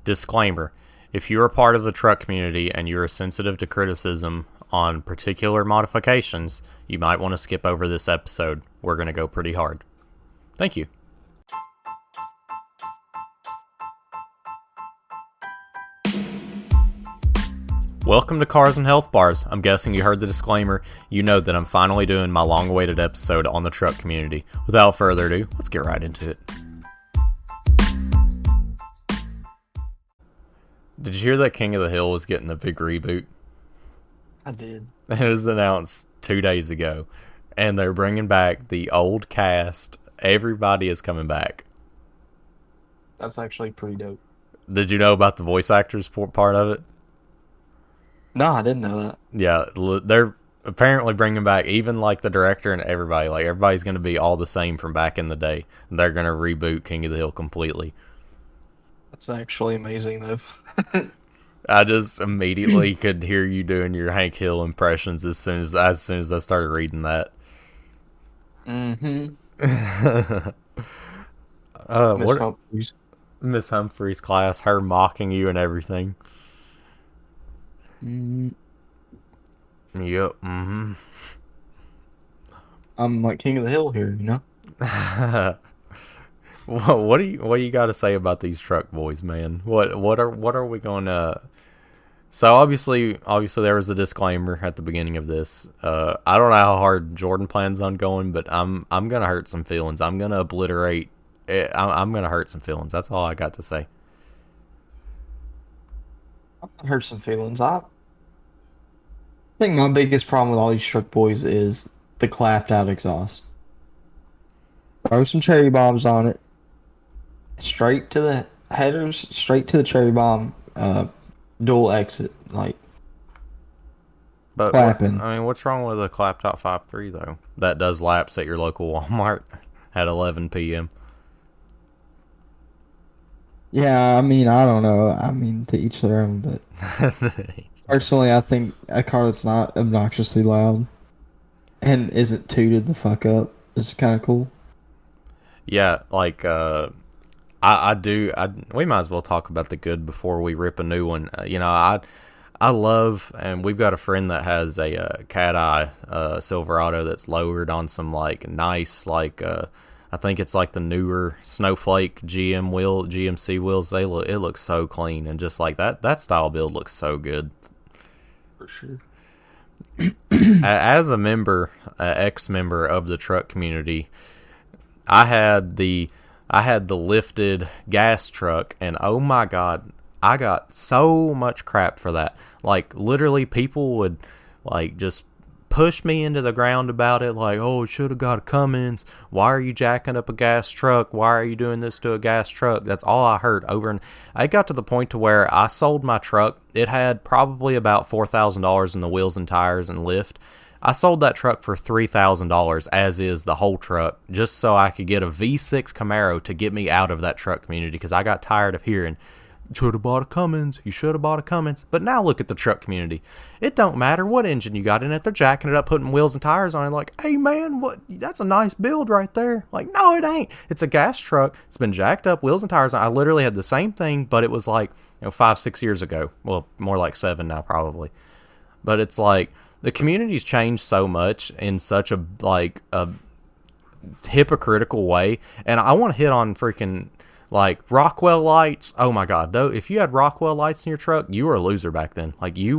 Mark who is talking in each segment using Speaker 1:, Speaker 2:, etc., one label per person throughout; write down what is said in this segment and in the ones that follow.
Speaker 1: Disclaimer: if you are part of the truck community and you are sensitive to criticism on particular modifications, you might want to skip over this episode. We're going to go pretty hard. Thank you. Welcome to Cars and Health Bars. I'm guessing you heard the disclaimer. You know that I'm finally doing my long-awaited episode on the truck community. Without further ado, let's get right into it. Did you hear that King of the Hill was getting a big reboot?
Speaker 2: I did.
Speaker 1: It was announced 2 days ago, and they're bringing back the old cast. Everybody is coming back.
Speaker 2: That's actually pretty dope.
Speaker 1: Did you know about the voice actors part of it?
Speaker 2: No, I didn't know that.
Speaker 1: Yeah, they're apparently bringing back even like the director and everybody. Like everybody's going to be all the same from back in the day. They're going to reboot King of the Hill completely.
Speaker 2: That's actually amazing, though.
Speaker 1: I just immediately could hear you doing your Hank Hill impressions as soon as I started reading that.
Speaker 2: Mm-hmm.
Speaker 1: What
Speaker 2: Humphries.
Speaker 1: Miss Humphries' class, her mocking you and everything.
Speaker 2: Mm,
Speaker 1: Yep. Mm-hmm.
Speaker 2: I'm like King of the Hill here, you know?
Speaker 1: What do you got to say about these truck boys, man? What are we going to? So obviously there was a disclaimer at the beginning of this. I don't know how hard Jordan plans on going, but I'm gonna hurt some feelings. I'm gonna obliterate. I'm gonna hurt some feelings. That's all I got to say.
Speaker 2: I hurt some feelings. I think my biggest problem with all these truck boys is the clapped out exhaust. Throw some cherry bombs on it. Straight to the headers, straight to the cherry bomb, dual exit, like
Speaker 1: But
Speaker 2: clapping.
Speaker 1: what's wrong with a clapped out 5.3 though? That does laps at your local Walmart at 11 p.m.
Speaker 2: Yeah, I don't know. To each their own, but personally, I think a car that's not obnoxiously loud and isn't tooted the fuck up is kind of cool.
Speaker 1: Yeah, like I do. We might as well talk about the good before we rip a new one. I love, and we've got a friend that has a Cat Eye Silverado that's lowered on some like nice I think it's like the newer Snowflake GMC wheels. It looks so clean, and just like that style build looks so good.
Speaker 2: For sure.
Speaker 1: As a member, ex-member of the truck community, I had the lifted gas truck, and oh my god, I got so much crap for that. Like literally, people would like just push me into the ground about it, like, oh, it should have got a Cummins. Why are you jacking up a gas truck? Why are you doing this to a gas truck? That's all I heard over, and I got to the point to where I sold my truck. It had probably about $4,000 in the wheels and tires and lift. I sold that truck for $3,000, as is the whole truck, just so I could get a V6 Camaro to get me out of that truck community, because I got tired of hearing, should have bought a Cummins, you should have bought a Cummins. But now look at the truck community. It don't matter what engine you got in it, they're jacking it up, putting wheels and tires on it, like, hey man, that's a nice build right there. Like, no it ain't. It's a gas truck, it's been jacked up, wheels and tires on it. I literally had the same thing, but it was like 5-6 years ago. Well, more like 7 now probably. But it's like, the community's changed so much in such a hypocritical way, and I want to hit on freaking like Rockwell lights. Oh my god, though, if you had Rockwell lights in your truck, you were a loser back then. Like you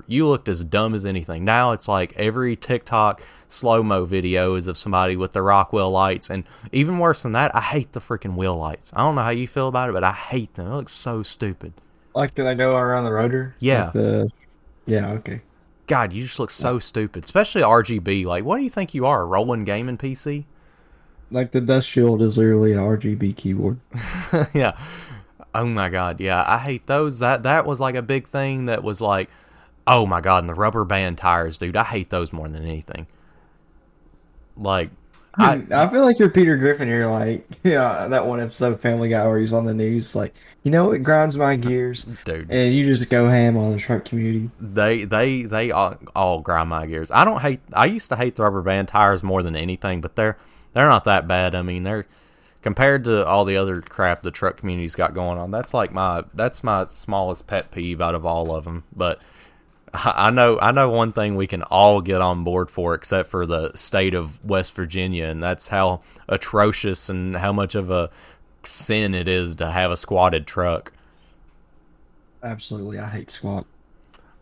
Speaker 1: looked as dumb as anything. Now it's like every TikTok slow-mo video is of somebody with the Rockwell lights, and even worse than that, I hate the freaking wheel lights. I don't know how you feel about it, but I hate them. It looks so stupid.
Speaker 2: Like, did I go around the rotor?
Speaker 1: Yeah.
Speaker 2: Yeah, okay.
Speaker 1: God, you just look so stupid, especially RGB. Like, what do you think you are, a rolling gaming PC?
Speaker 2: Like, the dust shield is literally an RGB keyboard.
Speaker 1: Yeah. Oh my god, yeah, I hate those. That was like a big thing that was like, oh my god, and the rubber band tires, dude, I hate those more than anything. Like,
Speaker 2: I feel like you're Peter Griffin here, like, yeah, that one episode of Family Guy where he's on the news, like, it grinds my gears,
Speaker 1: dude,
Speaker 2: and you just go ham on the truck community.
Speaker 1: They all grind my gears. I used to hate the rubber band tires more than anything, but they're not that bad. I mean, they're compared to all the other crap the truck community's got going on, that's my smallest pet peeve out of all of them. But I know one thing we can all get on board for, except for the state of West Virginia, and that's how atrocious and how much of a sin it is to have a squatted truck.
Speaker 2: Absolutely, I hate squat.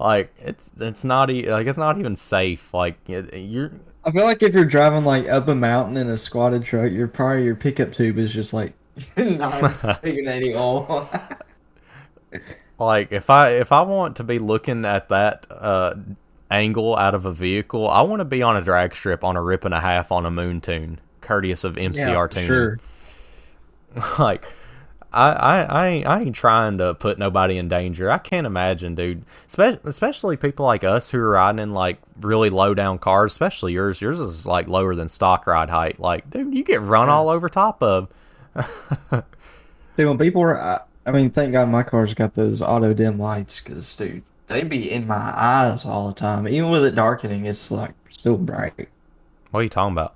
Speaker 1: Like it's not like it's not even safe. Like you're
Speaker 2: I feel like if you're driving like up a mountain in a squatted truck, your pickup tube is just like not big and any all.
Speaker 1: like if I want to be looking at that angle out of a vehicle, I want to be on a drag strip on a rip and a half on a Moon Tune, courteous of MCR tuning.
Speaker 2: Sure.
Speaker 1: Like I ain't trying to put nobody in danger. I can't imagine, dude. Especially people like us who are riding in like really low down cars. Especially yours. Yours is like lower than stock ride height. Like, dude, you get run all over top of.
Speaker 2: Dude, when people are, I mean, thank God my car's got those auto dim lights, because, dude, they be in my eyes all the time. Even with it darkening, it's like still bright.
Speaker 1: What are you talking about?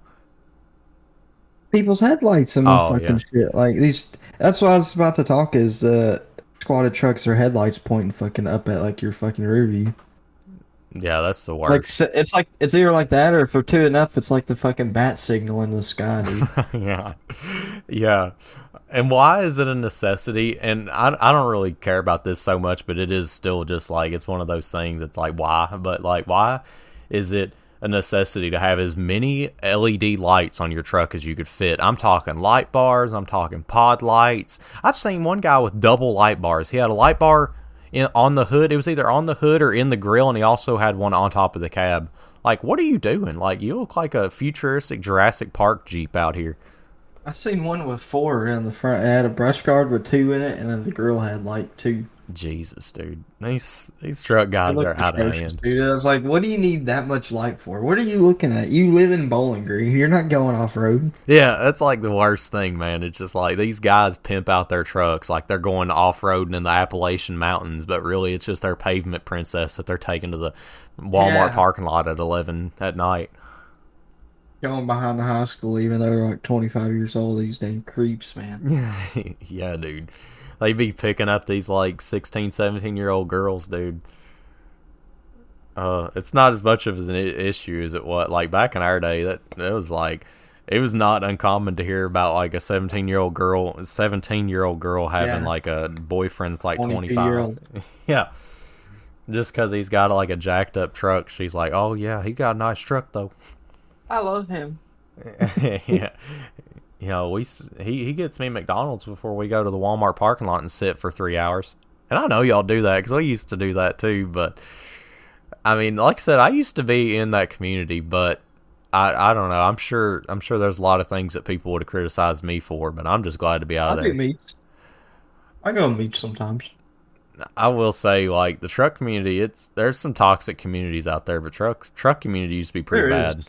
Speaker 2: People's headlights and
Speaker 1: Oh
Speaker 2: fucking
Speaker 1: yeah,
Speaker 2: shit. Like these, that's what I was about to talk is squatted trucks or headlights pointing fucking up at like your fucking rear view.
Speaker 1: yeah. That's the
Speaker 2: Like
Speaker 1: worst.
Speaker 2: it's like it's either like that or if they're two enough, it's like the fucking bat signal in the sky, dude.
Speaker 1: Yeah, yeah. And why is it a necessity? And I don't really care about this so much, but it is still just like it's one of those things. It's like why, but like why is it a necessity to have as many LED lights on your truck as you could fit? I'm talking light bars. I'm talking pod lights. I've seen one guy with double light bars. He had a light bar on the hood. It was either on the hood or in the grill, and he also had one on top of the cab. Like, what are you doing? Like, you look like a futuristic Jurassic Park Jeep out here.
Speaker 2: I seen one with four around the front. It had a brush guard with two in it, and then the grill had like two.
Speaker 1: Jesus, dude. These truck
Speaker 2: It
Speaker 1: guys are
Speaker 2: looked
Speaker 1: out of
Speaker 2: atrocious,
Speaker 1: hand.
Speaker 2: dude. I was like, what do you need that much light for? What are you looking at? You live in Bowling Green. You're not going off road.
Speaker 1: Yeah, that's like the worst thing, man. It's just like these guys pimp out their trucks like they're going off-roading in the Appalachian Mountains, but really it's just their pavement princess that they're taking to the Walmart
Speaker 2: Yeah.
Speaker 1: parking lot at 11 at night.
Speaker 2: Going behind the high school, even though they're like 25 years old, these damn creeps, man.
Speaker 1: Yeah, dude. They be picking up these like 16, 17-year-old girls, dude. It's not as much of an issue as it was like back in our day. That was like it was not uncommon to hear about like a 17-year-old girl having
Speaker 2: Yeah.
Speaker 1: like a boyfriend that's like
Speaker 2: 22-year
Speaker 1: 25.
Speaker 2: old.
Speaker 1: Yeah, just because he's got like a jacked up truck, she's like, oh yeah, he got a nice truck though.
Speaker 2: I love him.
Speaker 1: Yeah, you know, he gets me McDonald's before we go to the Walmart parking lot and sit for 3 hours. And I know y'all do that because we used to do that too. But I mean, like I said, I used to be in that community, but I don't know. I'm sure there's a lot of things that people would have criticized me for, but I'm just glad to be out
Speaker 2: I
Speaker 1: of
Speaker 2: do
Speaker 1: there.
Speaker 2: meats. I go to meats sometimes.
Speaker 1: I will say, like the truck community, there's some toxic communities out there, but truck community used to be pretty
Speaker 2: There is.
Speaker 1: bad.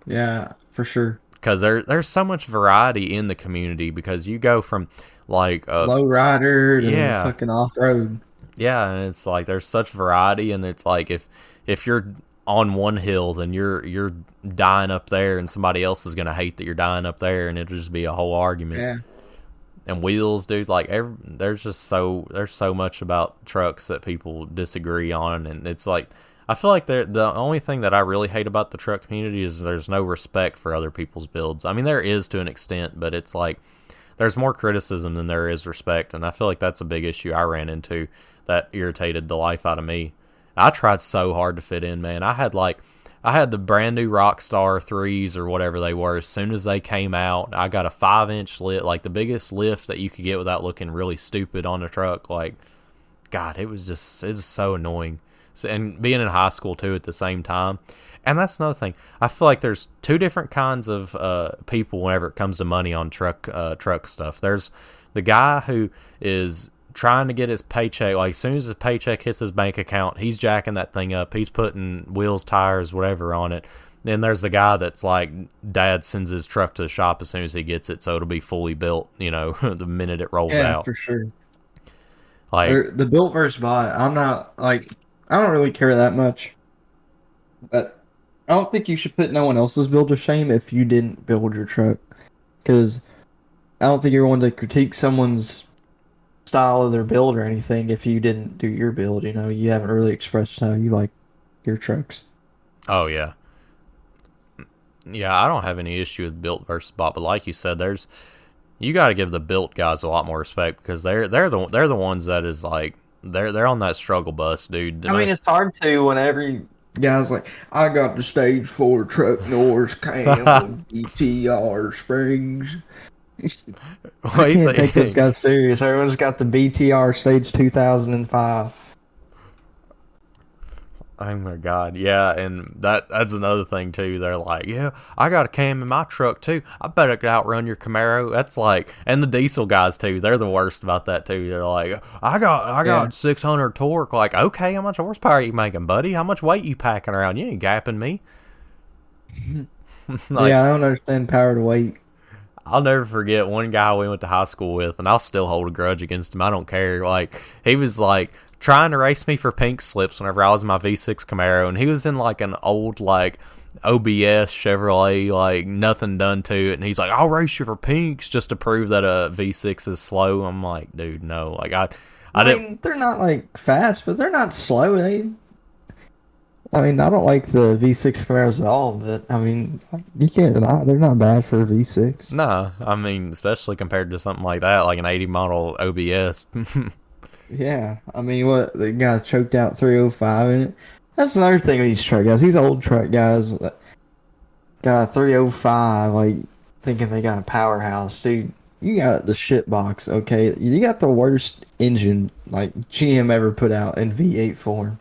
Speaker 2: Yeah, for sure.
Speaker 1: Because there's so much variety in the community because you go from like
Speaker 2: Low rider to
Speaker 1: yeah,
Speaker 2: fucking off road.
Speaker 1: yeah, and it's like there's such variety, and it's like if you're on one hill, then you're dying up there, and somebody else is gonna hate that you're dying up there, and it'll just be a whole argument.
Speaker 2: Yeah.
Speaker 1: And wheels, dude, like there's so much about trucks that people disagree on, and it's like I feel like the only thing that I really hate about the truck community is there's no respect for other people's builds. I mean, there is to an extent, but it's like there's more criticism than there is respect, and I feel like that's a big issue I ran into that irritated the life out of me. I tried so hard to fit in, man. I had the brand new Rockstar 3s or whatever they were. As soon as they came out, I got a 5-inch lift, like the biggest lift that you could get without looking really stupid on the truck. Like, God, it's so annoying. So, and being in high school too at the same time. And that's another thing. I feel like there's two different kinds of people whenever it comes to money on truck stuff. There's the guy who is trying to get his paycheck. Like as soon as his paycheck hits his bank account, he's jacking that thing up. He's putting wheels, tires, whatever on it. Then there's the guy that's like, dad sends his truck to the shop as soon as he gets it, so it'll be fully built. You know, the minute it rolls
Speaker 2: Yeah,
Speaker 1: out.
Speaker 2: for sure.
Speaker 1: Like,
Speaker 2: The built versus buy. I'm not like I don't really care that much, but I don't think you should put no one else's build to shame if you didn't build your truck. Because I don't think you're one to critique someone's style of their build or anything if you didn't do your build. You know, you haven't really expressed how you like your trucks.
Speaker 1: Oh yeah, yeah. I don't have any issue with built versus bought, but like you said, you got to give the built guys a lot more respect because they're the ones that is like they're on that struggle bus, dude.
Speaker 2: I mean, it's hard to when every guy's like, I got the stage 4 truck Norris cam with BTR springs. I can't take those guys serious. Everyone's got the BTR stage 2005.
Speaker 1: Oh my god, yeah, and that's another thing too. They're like, yeah, I got a cam in my truck too. I bet I could outrun your Camaro. That's like, and the diesel guys too. They're the worst about that too. They're like, I got 600 torque. Like, okay, how much horsepower are you making, buddy? How much weight you packing around? You ain't gapping me.
Speaker 2: Like, yeah, I don't understand power to weight.
Speaker 1: I'll never forget one guy we went to high school with, and I'll still hold a grudge against him. I don't care. Like, he was like trying to race me for pink slips whenever I was in my V6 Camaro, and he was in like an old like OBS Chevrolet, like nothing done to it, and he's like, I'll race you for pinks just to prove that a V6 is slow. I'm like, dude, no. Like, I
Speaker 2: mean, they're not like fast, but they're not slow. I mean, I don't like the V6 Camaros at all, but I mean, you can't deny they're not bad for a V6.
Speaker 1: No, I mean, especially compared to something like that, like an 80 model OBS.
Speaker 2: Yeah, I mean, what, the guy choked out 305 in it. That's another thing with these truck guys. These old truck guys got a 305, like thinking they got a powerhouse, dude. You got the shit box, okay? You got the worst engine like GM ever put out in V8 form.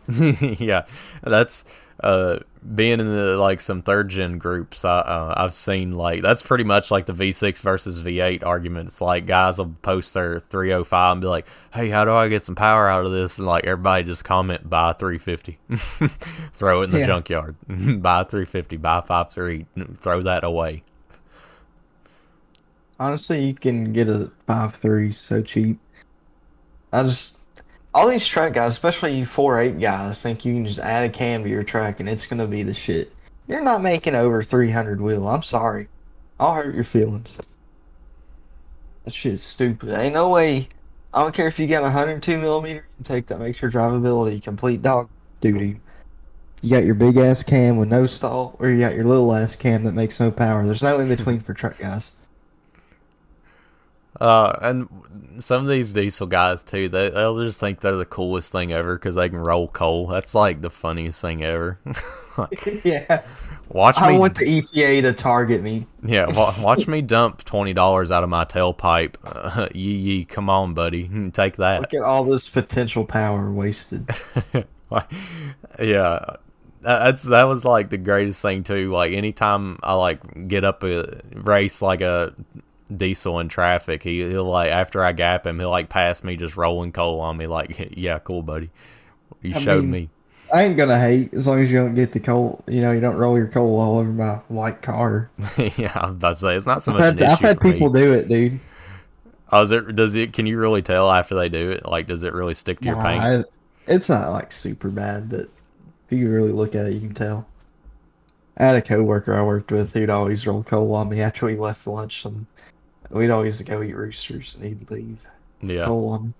Speaker 1: Yeah, that's being in the like some third gen groups. I've seen like that's pretty much like the V6 versus V8 argument. It's like guys will post their 305 and be like, "Hey, how do I get some power out of this?" And like everybody just comment, "Buy 350, throw it in the junkyard. Buy 350, buy 5.3, throw that away."
Speaker 2: Honestly, you can get a 5.3 so cheap. All these truck guys, especially you 4.8 guys, think you can just add a cam to your truck and it's gonna be the shit. You're not making over 300 wheel. I'm sorry. I'll hurt your feelings. That shit is stupid. Ain't no way. I don't care if you got 102 millimeter intake that makes your drivability complete dog duty. You got your big ass cam with no stall, or you got your little ass cam that makes no power. There's no in between for truck guys.
Speaker 1: And some of these diesel guys too, they'll just think they're the coolest thing ever because they can roll coal. That's like the funniest thing ever.
Speaker 2: Like, yeah.
Speaker 1: I
Speaker 2: want the EPA to target me.
Speaker 1: Yeah, watch me dump $20 out of my tailpipe. Yee, come on, buddy, take that.
Speaker 2: Look at all this potential power wasted.
Speaker 1: Yeah, that was like the greatest thing too. Like anytime I like get up a race like a diesel in traffic, he'll like after I gap him, he'll like pass me just rolling coal on me. Like, yeah, cool, buddy. You showed me.
Speaker 2: I ain't gonna hate as long as you don't get the coal. You know, you don't roll your coal all over my white car.
Speaker 1: Yeah, I was about to say it's not so much an issue.
Speaker 2: I've had people do it, dude.
Speaker 1: Oh, does it? Can you really tell after they do it? Like, does it really stick to your paint?
Speaker 2: It's not like super bad, but if you really look at it, you can tell. I had a coworker I worked with who'd always roll coal on me after we left lunch, and we'd always go eat roosters, and he'd leave.
Speaker 1: Yeah.
Speaker 2: Coal on.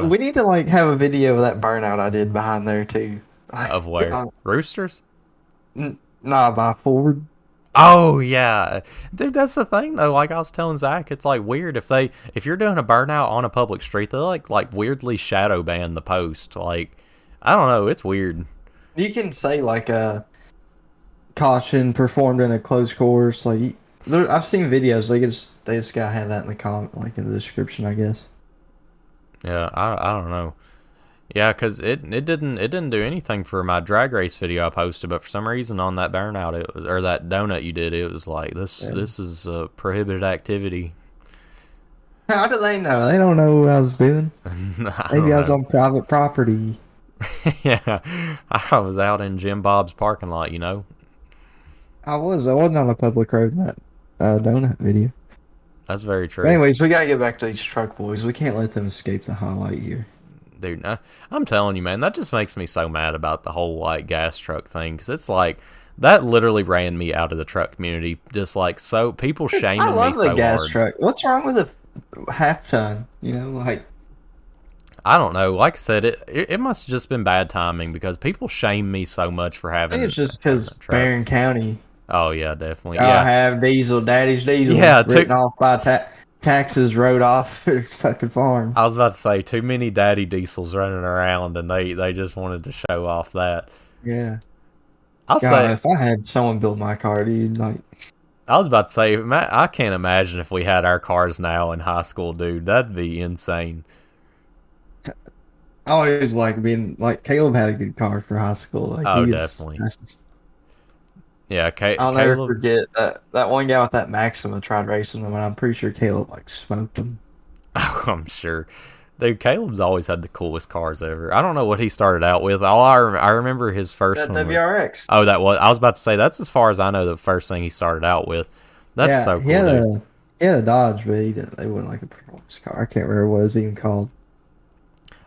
Speaker 2: We need to like have a video of that burnout I did behind there too.
Speaker 1: Of where? Roosters?
Speaker 2: Nah, by Ford.
Speaker 1: Oh yeah, dude. That's the thing though. Like I was telling Zach, it's like weird if you're doing a burnout on a public street, they like weirdly shadow ban the post. Like I don't know, it's weird.
Speaker 2: You can say like a caution performed in a closed course. Like I've seen videos. They just gotta have that in the comment, like in the description, I guess.
Speaker 1: Yeah, I don't know. Yeah, because it didn't do anything for my drag race video I posted, but for some reason on that burnout or that donut you did, it was like this is a prohibited activity.
Speaker 2: How do they know? They don't know what I was doing. Maybe I was on private property.
Speaker 1: Yeah, I was out in Jim Bob's parking lot. You know,
Speaker 2: I wasn't on a public road in that donut video.
Speaker 1: That's very true.
Speaker 2: Anyways, we gotta get back to these truck boys. We can't let them escape the highlight here.
Speaker 1: Dude, I'm telling you, man, that just makes me so mad about the whole like gas truck thing because it's like that literally ran me out of the truck community. Just like so, people
Speaker 2: I
Speaker 1: shaming me
Speaker 2: love the
Speaker 1: so
Speaker 2: gas
Speaker 1: hard.
Speaker 2: truck. What's wrong with a half ton? You know, like
Speaker 1: I don't know. Like I said, it must have just been bad timing because people shame me so much for
Speaker 2: I think
Speaker 1: having
Speaker 2: it's just
Speaker 1: having
Speaker 2: because
Speaker 1: a truck.
Speaker 2: Barron County,
Speaker 1: Oh yeah, definitely.
Speaker 2: I
Speaker 1: Yeah,
Speaker 2: have diesel, daddy's diesel,
Speaker 1: yeah.
Speaker 2: written off by taxes, wrote off fucking farm.
Speaker 1: I was about to say too many daddy diesels running around, and they just wanted to show off that.
Speaker 2: Yeah.
Speaker 1: I'll
Speaker 2: God,
Speaker 1: say
Speaker 2: if I had someone build my car, dude, like
Speaker 1: I was about to say I can't imagine if we had our cars now in high school, dude. That'd be insane.
Speaker 2: I always like being like Caleb had a good car for high school. Like
Speaker 1: Oh, definitely. Yeah,
Speaker 2: I'll never
Speaker 1: Caleb.
Speaker 2: forget that one guy with that Maxima tried racing him, and I'm pretty sure Caleb like smoked him.
Speaker 1: I'm sure. Dude, Caleb's always had the coolest cars ever. I don't know what he started out with. I remember his first
Speaker 2: That
Speaker 1: one.
Speaker 2: WRX.
Speaker 1: Oh, that was. I was about to say that's as far as I know the first thing he started out with. That's
Speaker 2: Yeah,
Speaker 1: so cool, dude.
Speaker 2: he had a Dodge, but he didn't. They wouldn't like a performance car. I can't remember what it was even called.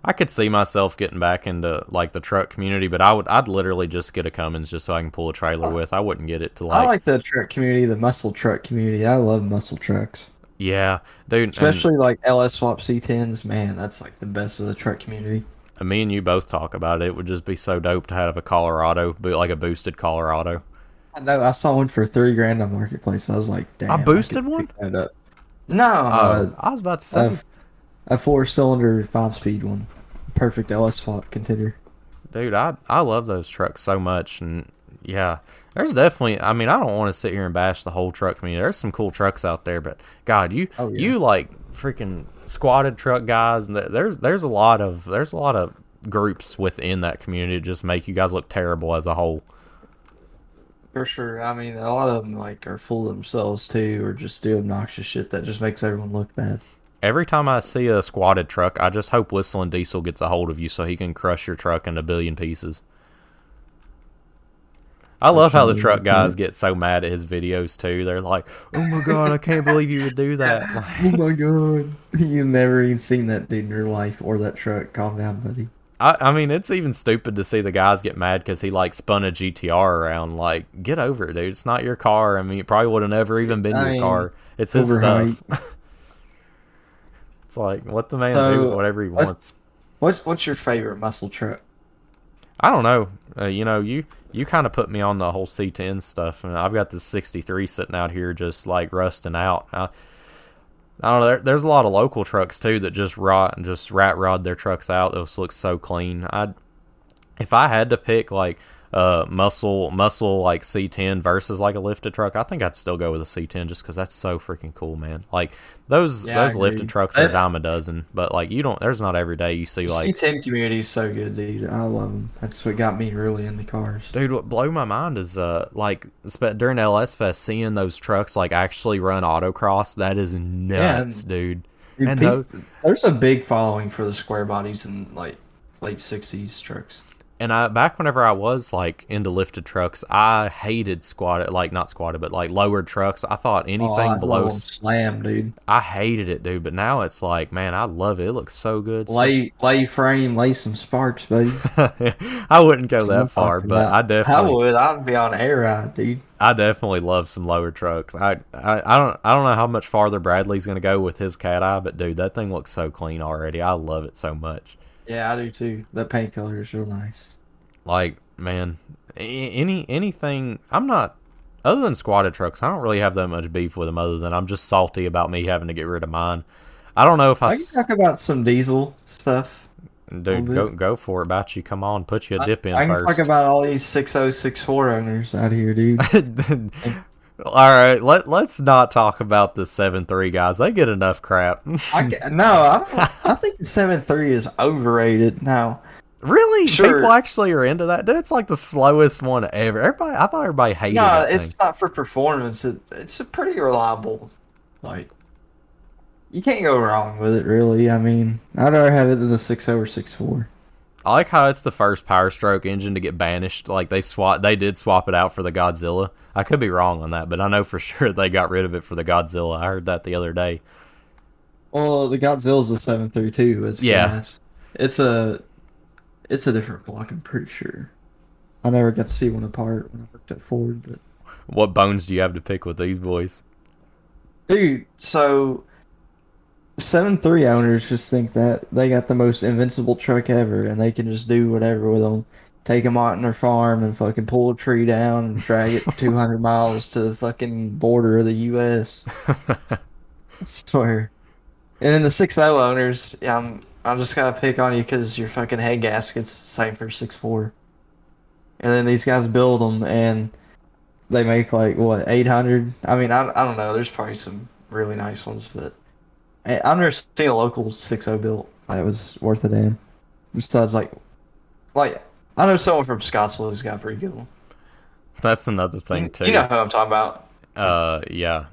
Speaker 1: I could see myself getting back into like the truck community, but I'd literally just get a Cummins just so I can pull a trailer with. I wouldn't get it to
Speaker 2: I
Speaker 1: like
Speaker 2: like the truck community, the muscle truck community. I love muscle trucks,
Speaker 1: yeah, dude.
Speaker 2: especially like LS Swap C10s. Man, that's like the best of the truck community.
Speaker 1: And me and you both talk about it. It would just be so dope to have a Colorado, like a boosted Colorado.
Speaker 2: I know. I saw one for $3,000 on Marketplace. I was like, damn.
Speaker 1: A
Speaker 2: I
Speaker 1: boosted
Speaker 2: could
Speaker 1: one?
Speaker 2: pick that up. No,
Speaker 1: Oh, I was about to say,
Speaker 2: a 4-cylinder 5-speed one. Perfect LS swap contender.
Speaker 1: dude, I love those trucks so much, and yeah, there's definitely. I mean, I don't want to sit here and bash the whole truck community. There's some cool trucks out there, but God,
Speaker 2: Oh, yeah.
Speaker 1: you like freaking squatted truck guys, and there's a lot of groups within that community that just make you guys look terrible as a whole.
Speaker 2: For sure. I mean, a lot of them like are full of themselves too, or just do obnoxious shit that just makes everyone look bad.
Speaker 1: Every time I see a squatted truck, I just hope Whistling Diesel gets a hold of you so he can crush your truck into a billion pieces. I love how the truck guys get so mad at his videos too. They're like, "Oh my god, I can't believe you would do that!"
Speaker 2: Oh my god, you've never even seen that dude in your life or that truck. Calm down, buddy.
Speaker 1: I mean, it's even stupid to see the guys get mad because he like spun a GTR around. Like, get over it, dude. It's not your car. I mean, it probably would have never even been your car. It's his stuff. It's like, let the man do with whatever he wants.
Speaker 2: What's your favorite muscle truck?
Speaker 1: I don't know. You kind of put me on the whole C10 stuff, and I've got this 63 sitting out here just like rusting out. I don't know. There's a lot of local trucks too that just rat rod their trucks out. Those look so clean. If I had to pick like muscle like C10 versus like a lifted truck, I think I'd still go with a C10 just because that's so freaking cool, man. Like those lifted trucks are a dime a dozen, but like there's not every day you see like
Speaker 2: C10 community is so good, dude. I love them. That's what got me really into cars.
Speaker 1: Dude, what blew my mind is like during LS Fest seeing those trucks like actually run autocross. That is nuts, dude.
Speaker 2: And there's a big following for the square bodies and like late '60s trucks.
Speaker 1: And back whenever I was like into lifted trucks, I hated squatted, like not squatted, but like lowered trucks. I thought anything below
Speaker 2: slam, dude.
Speaker 1: I hated it, dude. But now it's like, man, I love it. It looks so good.
Speaker 2: Lay frame, lay some sparks, buddy.
Speaker 1: I wouldn't go that far, but I definitely.
Speaker 2: I would. I'd be on air ride, dude.
Speaker 1: I definitely love some lowered trucks. I don't know how much farther Bradley's gonna go with his cat eye, but dude, that thing looks so clean already. I love it so much.
Speaker 2: Yeah, I do too. That paint color is real nice.
Speaker 1: Like, man, anything. I'm not other than squatted trucks. I don't really have that much beef with them. Other than I'm just salty about me having to get rid of mine. I don't know if
Speaker 2: I can talk about some diesel stuff.
Speaker 1: Dude, go for it, about you. Come on, put you a dip in
Speaker 2: I can
Speaker 1: first.
Speaker 2: talk about all these 6064 owners out here, dude.
Speaker 1: All right, let's not talk about the 7.3 guys. They get enough crap.
Speaker 2: I think the 7.3 is overrated now.
Speaker 1: Really?
Speaker 2: Sure.
Speaker 1: People actually are into that? Dude, it's like the slowest one ever. I thought everybody hated that
Speaker 2: it's
Speaker 1: thing.
Speaker 2: not for performance. It's a pretty reliable. Like, you can't go wrong with it, really. I mean, I'd rather have it than the 6.0 or 6.4.
Speaker 1: I like how it's the first Power Stroke engine to get banished. Like they did swap it out for the Godzilla. I could be wrong on that, but I know for sure they got rid of it for the Godzilla. I heard that the other day.
Speaker 2: Well, the Godzilla's a 7.3 too. It's
Speaker 1: yeah.
Speaker 2: gas. It's a different block. I'm pretty sure. I never got to see one apart when I worked at Ford. But
Speaker 1: What bones do you have to pick with these boys?
Speaker 2: dude, so 7.3 owners just think that they got the most invincible truck ever, and they can just do whatever with them. Take them out on their farm and fucking pull a tree down and drag it 200 miles to the fucking border of the U.S. I swear. And then the 6.0 owners, yeah, I'm just gonna pick on you because your fucking head gasket's the same for 6.4. And then these guys build them and they make like what 800. I mean, I don't know. There's probably some really nice ones, but I've never seen a local 6.0 built that was worth a damn. Besides, like I know someone from Scottsville who's got a pretty good one.
Speaker 1: That's another thing too.
Speaker 2: You know who I'm talking about.
Speaker 1: Yeah.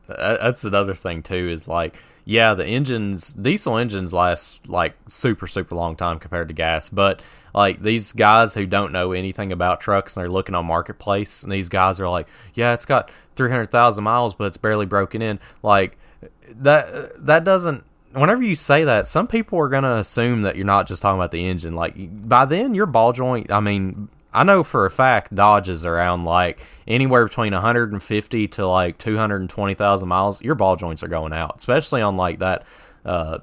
Speaker 1: That's another thing too. Is like, yeah, the engines, diesel engines last like super super long time compared to gas. But like these guys who don't know anything about trucks and they're looking on Marketplace, and these guys are like, yeah, it's got 300,000 miles, but it's barely broken in. Like that doesn't. Whenever you say that, some people are gonna assume that you're not just talking about the engine. Like by then, your ball joint. I mean, I know for a fact Dodge is around like anywhere between 150 to like 220,000 miles. Your ball joints are going out, especially on like that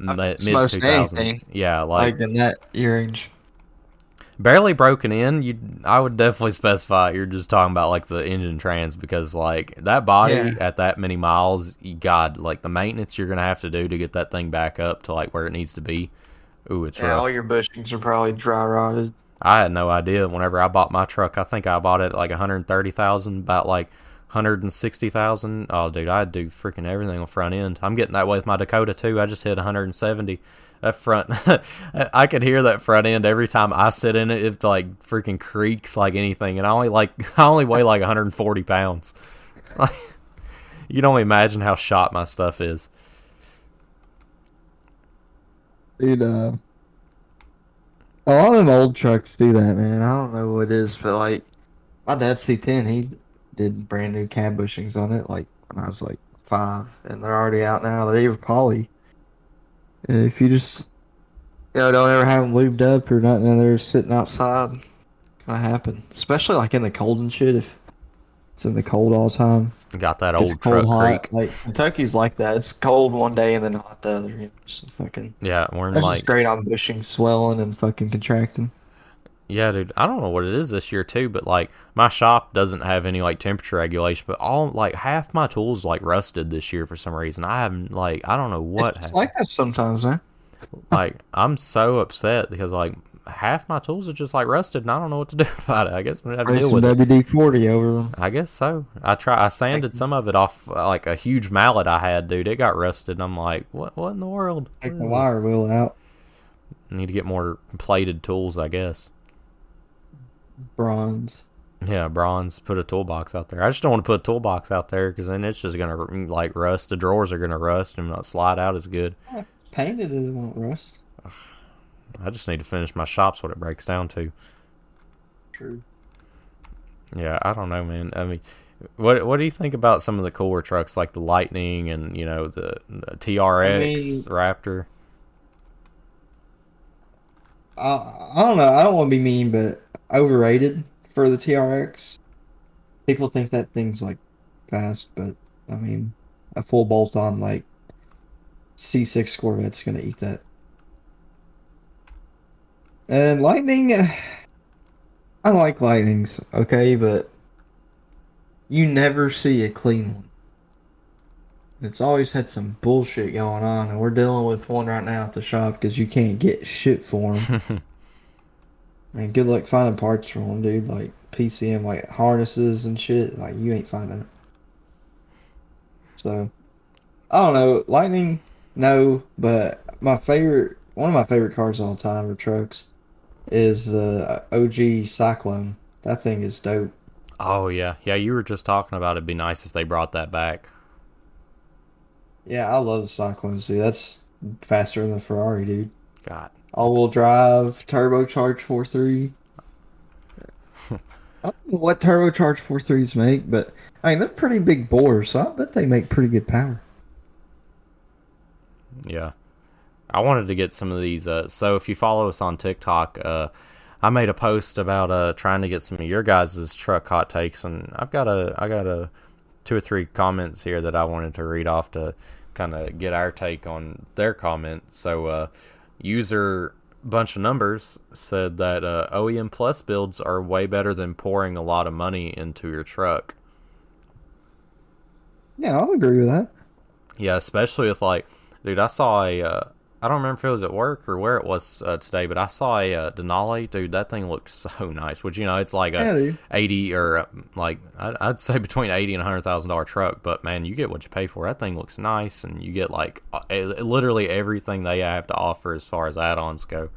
Speaker 1: mid
Speaker 2: It's most
Speaker 1: 2000.
Speaker 2: anything
Speaker 1: Yeah,
Speaker 2: like in that range.
Speaker 1: barely broken in. I would definitely specify you're just talking about like the engine trans, because like that body
Speaker 2: Yeah.
Speaker 1: at that many miles, God, like the maintenance you're gonna have to do to get that thing back up to like where it needs to be. Ooh, it's
Speaker 2: Yeah,
Speaker 1: rough.
Speaker 2: all your bushings are probably dry rotted.
Speaker 1: I had no idea. Whenever I bought my truck, I think I bought it at like 130,000, about like 160,000. Oh, dude, I do freaking everything on front end. I'm getting that way with my Dakota too. I just hit 170. That front, I could hear that front end every time I sit in it. It like freaking creaks like anything, and I only weigh like 140 pounds. You don't imagine how shot my stuff is.
Speaker 2: Dude, a lot of them old trucks do that, man. I don't know what it is, but like my dad's C10, he did brand new cab bushings on it like when I was like 5, and they're already out now. They're even poly. And if you just don't ever have them lubed up or nothing, and they're sitting outside, it's gonna happen. Especially like in the cold and shit. If it's in the cold all the time,
Speaker 1: Got that
Speaker 2: it's
Speaker 1: old
Speaker 2: cold
Speaker 1: truck
Speaker 2: hot.
Speaker 1: creak.
Speaker 2: Like Kentucky's like that. It's cold one day and then hot the other. Just fucking.
Speaker 1: Yeah, we're in
Speaker 2: That's just
Speaker 1: like
Speaker 2: great on bushings swelling and fucking contracting.
Speaker 1: Yeah, dude. I don't know what it is this year too, but like my shop doesn't have any like temperature regulation, but all like half my tools like rusted this year for some reason. I haven't like I don't know what
Speaker 2: It's
Speaker 1: happened.
Speaker 2: like that sometimes, man.
Speaker 1: Like I'm so upset because like half my tools are just like rusted, and I don't know what to do about it. I guess I'm gonna have to
Speaker 2: Bring
Speaker 1: deal
Speaker 2: some
Speaker 1: with it.
Speaker 2: WD-40 over them.
Speaker 1: I guess so. I sanded some of it off like a huge mallet I had, dude. It got rusted, and I'm like, what in the world? What
Speaker 2: Take the
Speaker 1: is it?
Speaker 2: wire wheel out.
Speaker 1: Need to get more plated tools, I guess.
Speaker 2: Bronze.
Speaker 1: Yeah, bronze. Put a toolbox out there. I just don't want to put a toolbox out there because then it's just gonna like rust. The drawers are gonna rust and not slide out as good.
Speaker 2: Yeah, if it's painted, it won't rust.
Speaker 1: I just need to finish my shop's what it breaks down to.
Speaker 2: True.
Speaker 1: Yeah, I don't know, man. I mean, what do you think about some of the cooler trucks like the Lightning and the TRX Raptor?
Speaker 2: I don't know. I don't want to be mean, but overrated for the TRX. People think that thing's like fast, but I mean, a full bolt on like C6 Corvette's gonna eat that. And Lightning, I like Lightnings, okay, but you never see a clean one. It's always had some bullshit going on, and we're dealing with one right now at the shop because you can't get shit for them. And good luck finding parts for them, dude. Like PCM, like harnesses and shit. Like you ain't finding it. So I don't know. Lightning, no. But one of my favorite cars of all time or trucks is the OG Cyclone. That thing is dope.
Speaker 1: Oh yeah, yeah. You were just talking about it'd be nice if they brought that back.
Speaker 2: Yeah, I love the Cyclone. See, that's faster than the Ferrari, dude.
Speaker 1: God,
Speaker 2: All-wheel drive, turbocharged 4.3. I don't know what turbocharged 4.3s make, but I mean they're pretty big bores, so I bet they make pretty good power.
Speaker 1: yeah. I wanted to get some of these. So if you follow us on TikTok, I made a post about trying to get some of your guys' truck hot takes, and I got a 2 or 3 comments here that I wanted to read off to kind of get our take on their comments. So, user bunch of numbers said that OEM Plus builds are way better than pouring a lot of money into your truck.
Speaker 2: Yeah, I'll agree with that.
Speaker 1: Yeah, especially with like, dude, I saw I don't remember if it was at work or where it was today, but I saw a Denali. Dude, that thing looked so nice. Which, it's like a 80 or like I'd say between 80 and $100,000 truck. But man, you get what you pay for. That thing looks nice, and you get like literally everything they have to offer as far as add-ons go.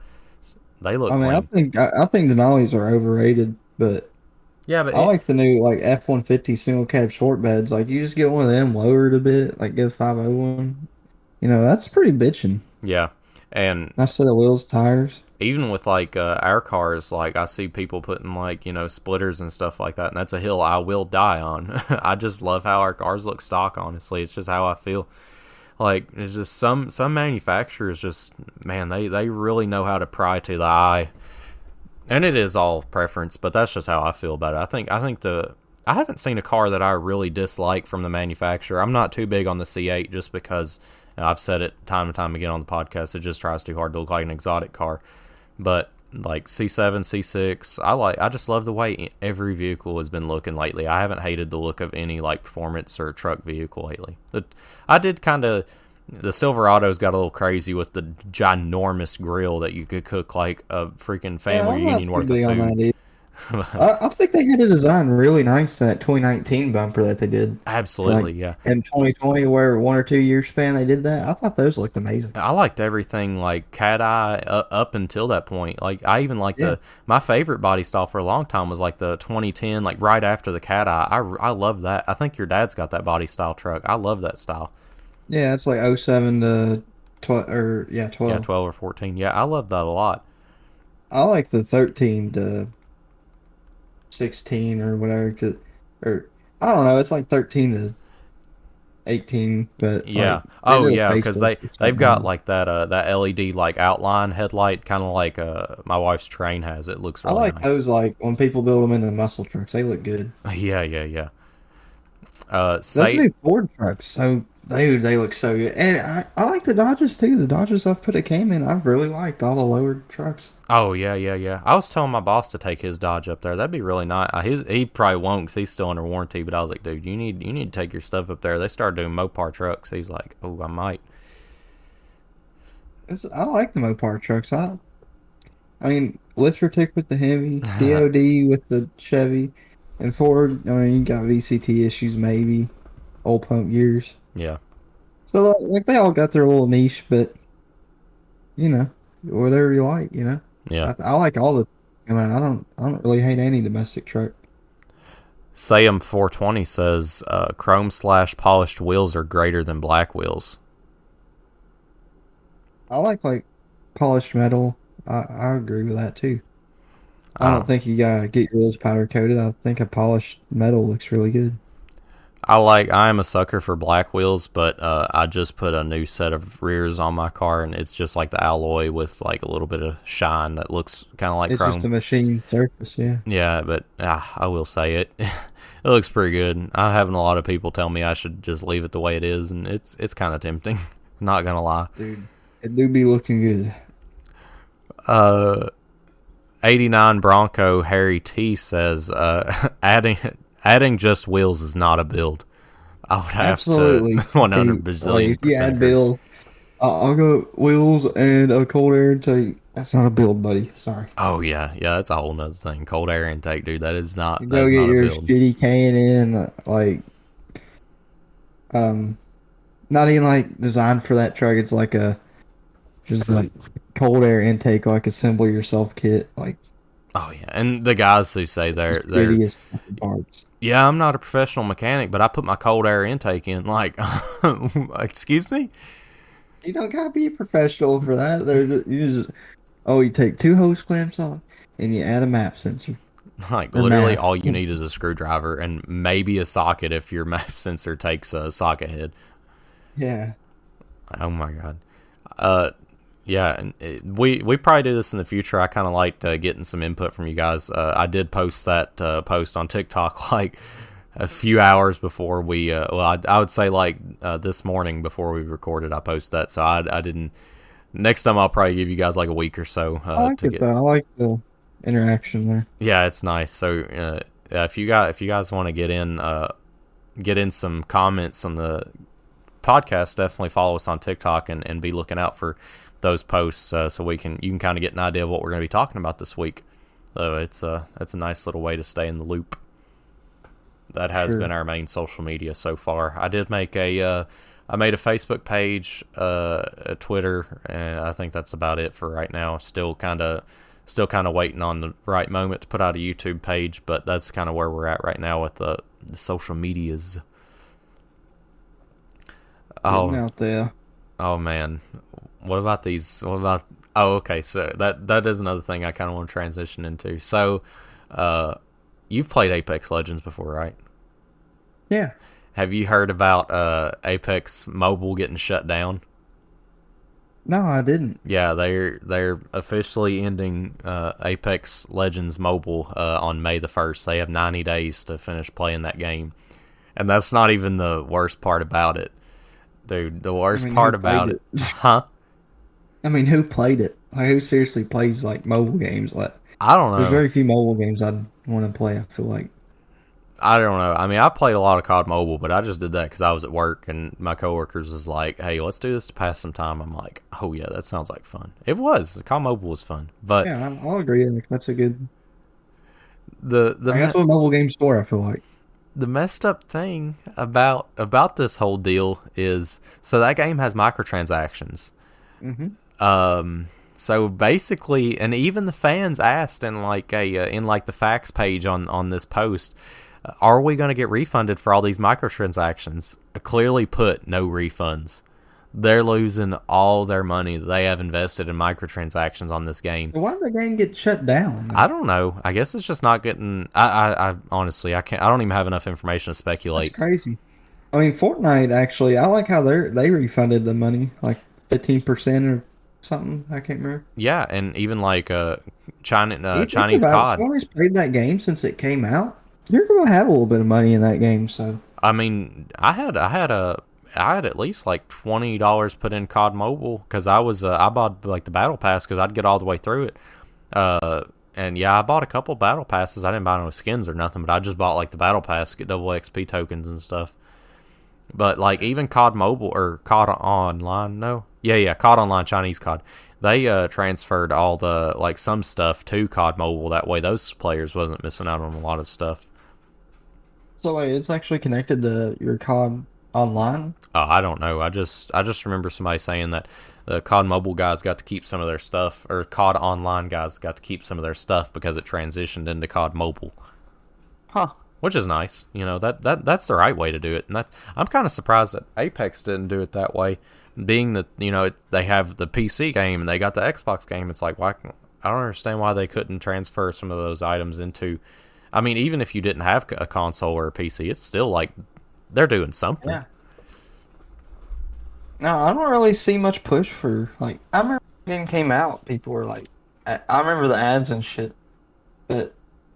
Speaker 1: They look.
Speaker 2: I mean,
Speaker 1: clean.
Speaker 2: I think Denali's are overrated, but
Speaker 1: Yeah, but
Speaker 2: I like the new like F-150 single cab short beds. Like you just get one of them lowered a bit, like get a 501. That's pretty bitchin'.
Speaker 1: Yeah, and
Speaker 2: Nice set of wheels, tires.
Speaker 1: even with like our cars, like I see people putting like splitters and stuff like that, and that's a hill I will die on. I just love how our cars look stock. Honestly, it's just how I feel. Like it's just some manufacturers just, man, they really know how to pry to the eye, and it is all preference, but that's just how I feel about it. I haven't seen a car that I really dislike from the manufacturer. I'm not too big on the C8 just because I've said it time and time again on the podcast. It just tries too hard to look like an exotic car. But like C7, C6, I just love the way every vehicle has been looking lately. I haven't hated the look of any like performance or truck vehicle lately. I did kind of, the Silverado's got a little crazy with the ginormous grill that you could cook like a freaking family reunion worth of food.
Speaker 2: I think they had a design really nice, that 2019 bumper that they did.
Speaker 1: Absolutely, yeah.
Speaker 2: In 2020, where 1 or 2 year span they did that, I thought those looked amazing.
Speaker 1: I liked everything like cat eye up until that point. Like I even liked my favorite body style for a long time was like the 2010, like right after the cat eye. I love that. I think your dad's got that body style truck. I love that style.
Speaker 2: Yeah, it's like 07 to 12 or 12.
Speaker 1: Yeah, 12 or 14. Yeah, I love that a lot.
Speaker 2: I like the 13 to 16 or whatever, or I don't know, it's like 13 to 18, but
Speaker 1: yeah. Because they've got like that LED like outline headlight, kind of like my wife's Train has. It looks really
Speaker 2: I like
Speaker 1: nice.
Speaker 2: those, like when people build them into muscle trucks, they look good.
Speaker 1: Yeah.
Speaker 2: Those new Ford trucks, so they look so good, and I like the Dodges too. The Dodges I've put a cam in, I've really liked all the lowered trucks.
Speaker 1: Oh, yeah. I was telling my boss to take his Dodge up there. That'd be really nice. He probably won't because he's still under warranty, but I was like, dude, you need to take your stuff up there. They started doing Mopar trucks. He's like, oh, I might.
Speaker 2: I like the Mopar trucks. I mean, Lifter Tick with the Hemi, DOD with the Chevy, and Ford, I mean, you got VCT issues maybe, old pump gears.
Speaker 1: Yeah.
Speaker 2: So, like, they all got their little niche, but, whatever you like,
Speaker 1: Yeah.
Speaker 2: I like all the. I mean, I don't really hate any domestic truck.
Speaker 1: Sayum 420 says chrome / polished wheels are greater than black wheels.
Speaker 2: I like polished metal. I agree with that too. I don't think you gotta get your wheels powder coated. I think a polished metal looks really good.
Speaker 1: I am a sucker for black wheels, but I just put a new set of rears on my car, and it's just like the alloy with like a little bit of shine that looks kind of like chrome.
Speaker 2: It's just a machine surface, yeah.
Speaker 1: Yeah, but I will say it. It looks pretty good. I'm having a lot of people tell me I should just leave it the way it is, and it's kind of tempting. Not gonna lie.
Speaker 2: Dude, it do be looking good.
Speaker 1: 89 Bronco Harry T says adding just wheels is not a build. I would have
Speaker 2: Absolutely.
Speaker 1: to 100 bazillion.
Speaker 2: If you add build, I'll go wheels and a cold air intake. That's not a build, buddy. Sorry.
Speaker 1: Oh yeah, that's a whole nother thing. Cold air intake, dude. That is not.
Speaker 2: You
Speaker 1: That's
Speaker 2: go
Speaker 1: not
Speaker 2: get
Speaker 1: a
Speaker 2: your
Speaker 1: build.
Speaker 2: shitty K&N, not even like designed for that truck. It's like just like cold air intake, like assemble yourself kit, like.
Speaker 1: Oh yeah, and the guys who say they're
Speaker 2: parts.
Speaker 1: yeah, I'm not a professional mechanic, but I put my cold air intake in. Like, excuse me.
Speaker 2: You don't gotta be a professional for that. You take 2 hose clamps off and you add a map sensor.
Speaker 1: Like literally, all you need is a screwdriver and maybe a socket if your map sensor takes a socket head.
Speaker 2: Yeah.
Speaker 1: Oh my god. Yeah, and we probably do this in the future. I kind of liked getting some input from you guys. I did post that post on TikTok like a few hours before we. I would say like this morning before we recorded. I posted that, so I didn't. Next time I'll probably give you guys like a week or so
Speaker 2: I like
Speaker 1: to
Speaker 2: it
Speaker 1: get.
Speaker 2: though. I like the interaction there.
Speaker 1: Yeah, it's nice. So if you guys want to get in some comments on the podcast, definitely follow us on TikTok and be looking out for those posts so you can kind of get an idea of what we're going to be talking about this week. So it's a nice little way to stay in the loop. That has been our main social media so far. I did make I made a Facebook page, a Twitter, and I think that's about it for right now. Still kind of waiting on the right moment to put out a YouTube page, but that's kind of where we're at right now with the social medias.
Speaker 2: Getting out there.
Speaker 1: Oh man, what about these? What about? Oh, okay. So that is another thing I kind of want to transition into. So, you've played Apex Legends before, right?
Speaker 2: Yeah.
Speaker 1: Have you heard about Apex Mobile getting shut down?
Speaker 2: No, I didn't.
Speaker 1: Yeah, they're officially ending Apex Legends Mobile on May the 1st. They have 90 days to finish playing that game, and that's not even the worst part about it. Dude, the worst part about it. Huh?
Speaker 2: I mean, who played it? Like, who seriously plays, like, mobile games? Like,
Speaker 1: I don't know.
Speaker 2: there's very few mobile games I'd want to play, I feel like.
Speaker 1: I don't know. I mean, I played a lot of COD Mobile, but I just did that because I was at work, and my coworkers was like, hey, let's do this to pass some time. I'm like, oh, yeah, that sounds like fun. It was. COD Mobile was fun. But
Speaker 2: yeah, I'll agree. Like, that's a good...
Speaker 1: that's
Speaker 2: what mobile games for, I feel like.
Speaker 1: The messed up thing about this whole deal is, so that game has microtransactions.
Speaker 2: Mm-hmm.
Speaker 1: So basically, and even the fans asked in the facts page on this post, are we going to get refunded for all these microtransactions? Clearly put, no refunds. They're losing all their money that they have invested in microtransactions on this game.
Speaker 2: Why did the game get shut down?
Speaker 1: I don't know. I guess it's just not getting. I honestly, I can't. I don't even have enough information to speculate.
Speaker 2: That's crazy. I mean, Fortnite actually. I like how they refunded the money, like 15% or something. I can't remember.
Speaker 1: Yeah, and even like Chinese COD.
Speaker 2: Somebody's played that game since it came out. You're gonna have a little bit of money in that game, so.
Speaker 1: I mean, I had at least like $20 put in COD Mobile because I bought like the battle pass because I'd get all the way through it. And yeah, I bought a couple battle passes. I didn't buy no skins or nothing, but I just bought like the battle pass to get double XP tokens and stuff. But like even COD Mobile or COD Online, COD Online, Chinese COD, they transferred all the like some stuff to COD Mobile. That way, those players wasn't missing out on a lot of stuff.
Speaker 2: So wait, it's actually connected to your COD Online?
Speaker 1: I don't know. I just remember somebody saying that the COD Mobile guys got to keep some of their stuff, or COD Online guys got to keep some of their stuff because it transitioned into COD Mobile.
Speaker 2: Huh.
Speaker 1: Which is nice. You know, that's the right way to do it. And I'm kind of surprised that Apex didn't do it that way, being that, you know, they have the PC game and they got the Xbox game. It's like, why? I don't understand why they couldn't transfer some of those items into. I mean, even if you didn't have a console or a PC, it's still like they're doing something.
Speaker 2: Yeah. No, I don't really see much push for, like, I remember when the game came out, people were like, I remember the ads and shit, but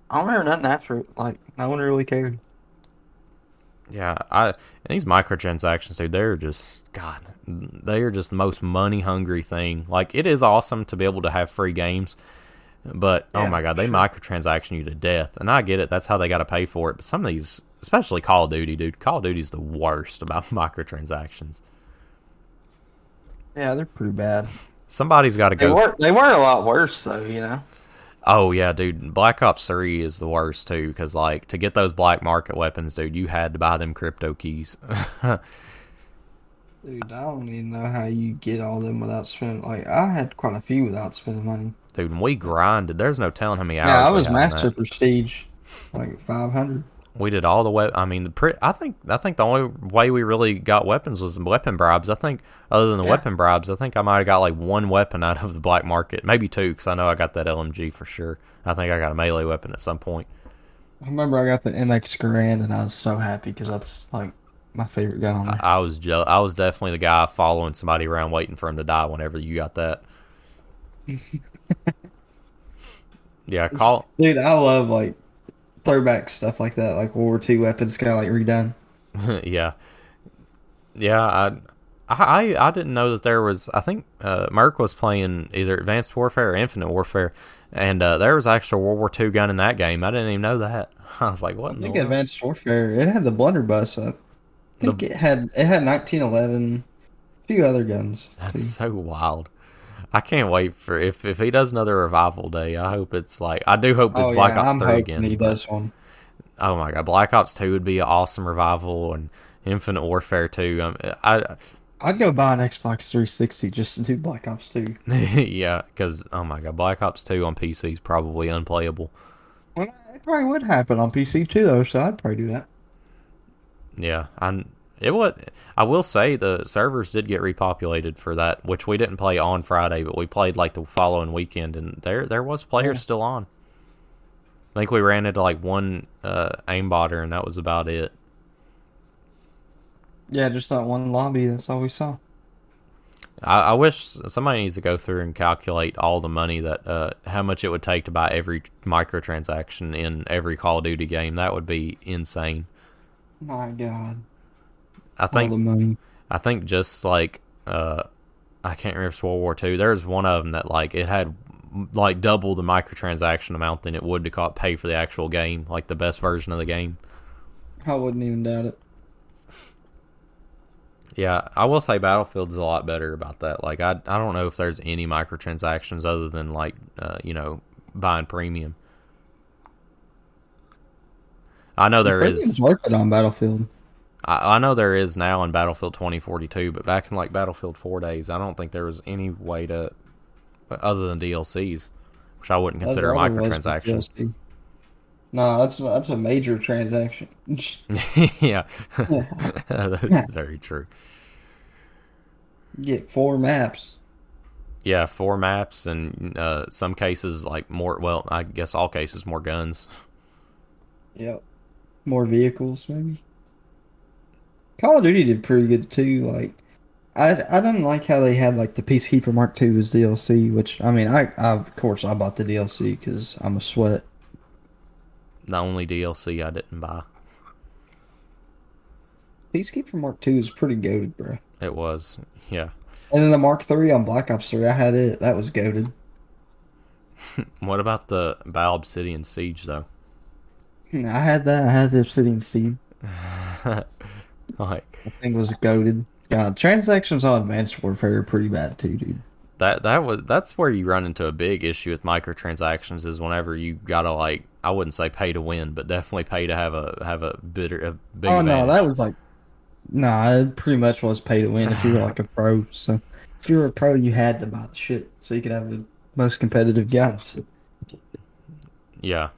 Speaker 2: I don't remember nothing after it. Like, no one really cared.
Speaker 1: Yeah, and these microtransactions, dude, they're just the most money hungry thing. Like, it is awesome to be able to have free games, but oh my god, they microtransaction you to death. And I get it, that's how they got to pay for it. But some of these, especially Call of Duty, dude, Call of Duty's the worst about microtransactions.
Speaker 2: Yeah, they're pretty bad.
Speaker 1: Somebody's got to go.
Speaker 2: They were a lot worse though, you know.
Speaker 1: Oh yeah, dude, Black Ops 3 is the worst too, because like to get those black market weapons, dude, you had to buy them crypto keys.
Speaker 2: Dude, I don't even know how you get all them without spending. Like, I had quite a few without spending money.
Speaker 1: Dude, when we grinded, there's no telling how many hours.
Speaker 2: Yeah, I was Master Prestige, like 500.
Speaker 1: We did all the I mean, I think the only way we really got weapons was weapon bribes. I think other than the weapon bribes, I think I might have got like one weapon out of the black market, maybe two, because I know I got that LMG for sure. I think I got a melee weapon at some point.
Speaker 2: I remember I got the MX Garand, and I was so happy because that's like my favorite gun on there.
Speaker 1: I was definitely the guy following somebody around waiting for him to die whenever you got that. Yeah, call.
Speaker 2: Dude, I love like throwback stuff like that, like World War II weapons kind of like redone.
Speaker 1: Yeah, yeah. I didn't know that there was. I think Merc was playing either Advanced Warfare or Infinite Warfare, and there was actually a World War II gun in that game. I didn't even know that. I was like, what
Speaker 2: I
Speaker 1: in the
Speaker 2: think
Speaker 1: world?
Speaker 2: Advanced Warfare, it had the blunderbuss. I
Speaker 1: The
Speaker 2: think it had 1911, a few other guns
Speaker 1: That's
Speaker 2: too.
Speaker 1: so wild. I can't wait for if he does another revival day. I hope it's like I do hope it's
Speaker 2: Oh
Speaker 1: Black
Speaker 2: yeah,
Speaker 1: Ops
Speaker 2: I'm
Speaker 1: 3
Speaker 2: hoping
Speaker 1: again.
Speaker 2: he
Speaker 1: But
Speaker 2: does one.
Speaker 1: oh my god, Black Ops 2 would be an awesome revival, and Infinite Warfare 2. I
Speaker 2: I'd go buy an Xbox 360 just to do Black Ops 2.
Speaker 1: yeah, because oh my god, Black Ops 2 on PC is probably unplayable.
Speaker 2: Well, it probably would happen on PC too, though, so I'd probably do that.
Speaker 1: Yeah, it would. I will say the servers did get repopulated for that, which we didn't play on Friday, but we played like the following weekend, and there was
Speaker 2: Yeah.
Speaker 1: players still on. I think we ran into like one aimbotter, and that was about it.
Speaker 2: Yeah, just that one lobby. That's all we saw.
Speaker 1: I wish somebody needs to go through and calculate all the money that how much it would take to buy every microtransaction in every Call of Duty game. That would be insane.
Speaker 2: My God,
Speaker 1: I
Speaker 2: all the
Speaker 1: think
Speaker 2: money.
Speaker 1: I think just like I can't remember if it's World War II. There's one of them that like it had like double the microtransaction amount than it would to pay for the actual game, like the best version of the game.
Speaker 2: I wouldn't even doubt it.
Speaker 1: Yeah, I will say Battlefield's a lot better about that. Like I don't know if there's any microtransactions other than like buying premium. I know
Speaker 2: The
Speaker 1: there
Speaker 2: premium's
Speaker 1: is.
Speaker 2: worth it on Battlefield.
Speaker 1: I know there is now in Battlefield 2042, but back in like Battlefield 4 days, I don't think there was any way to other than DLCs, which I wouldn't
Speaker 2: That's
Speaker 1: consider a
Speaker 2: all there was with
Speaker 1: microtransaction.
Speaker 2: DLC. No, that's a major transaction.
Speaker 1: Yeah,
Speaker 2: Yeah,
Speaker 1: that's
Speaker 2: yeah.
Speaker 1: very true.
Speaker 2: You get 4 maps.
Speaker 1: Yeah, 4 maps and some cases like more. Well, I guess all cases more guns.
Speaker 2: Yep. More vehicles, maybe. Call of Duty did pretty good too. Like, I didn't like how they had like the Peacekeeper Mark II as DLC, which I mean, I of course I bought the DLC because I'm a sweat.
Speaker 1: The only DLC I didn't buy.
Speaker 2: Peacekeeper Mark II is pretty goated, bro.
Speaker 1: It was, yeah.
Speaker 2: And then the Mark III on Black Ops 3, I had it. That was goated.
Speaker 1: What about the Battle Obsidian Siege though?
Speaker 2: I had that. I had the Obsidian Steve.
Speaker 1: Like
Speaker 2: I think it was goated. God, transactions on Advanced Warfare are pretty bad too, dude.
Speaker 1: that's where you run into a big issue with microtransactions is whenever you gotta like I wouldn't say pay to win, but definitely pay to have a big
Speaker 2: Oh no, that
Speaker 1: advantage.
Speaker 2: was like nah. It pretty much was pay to win if you were like a pro. So if you were a pro, you had to buy the shit so you could have the most competitive guns.
Speaker 1: Yeah,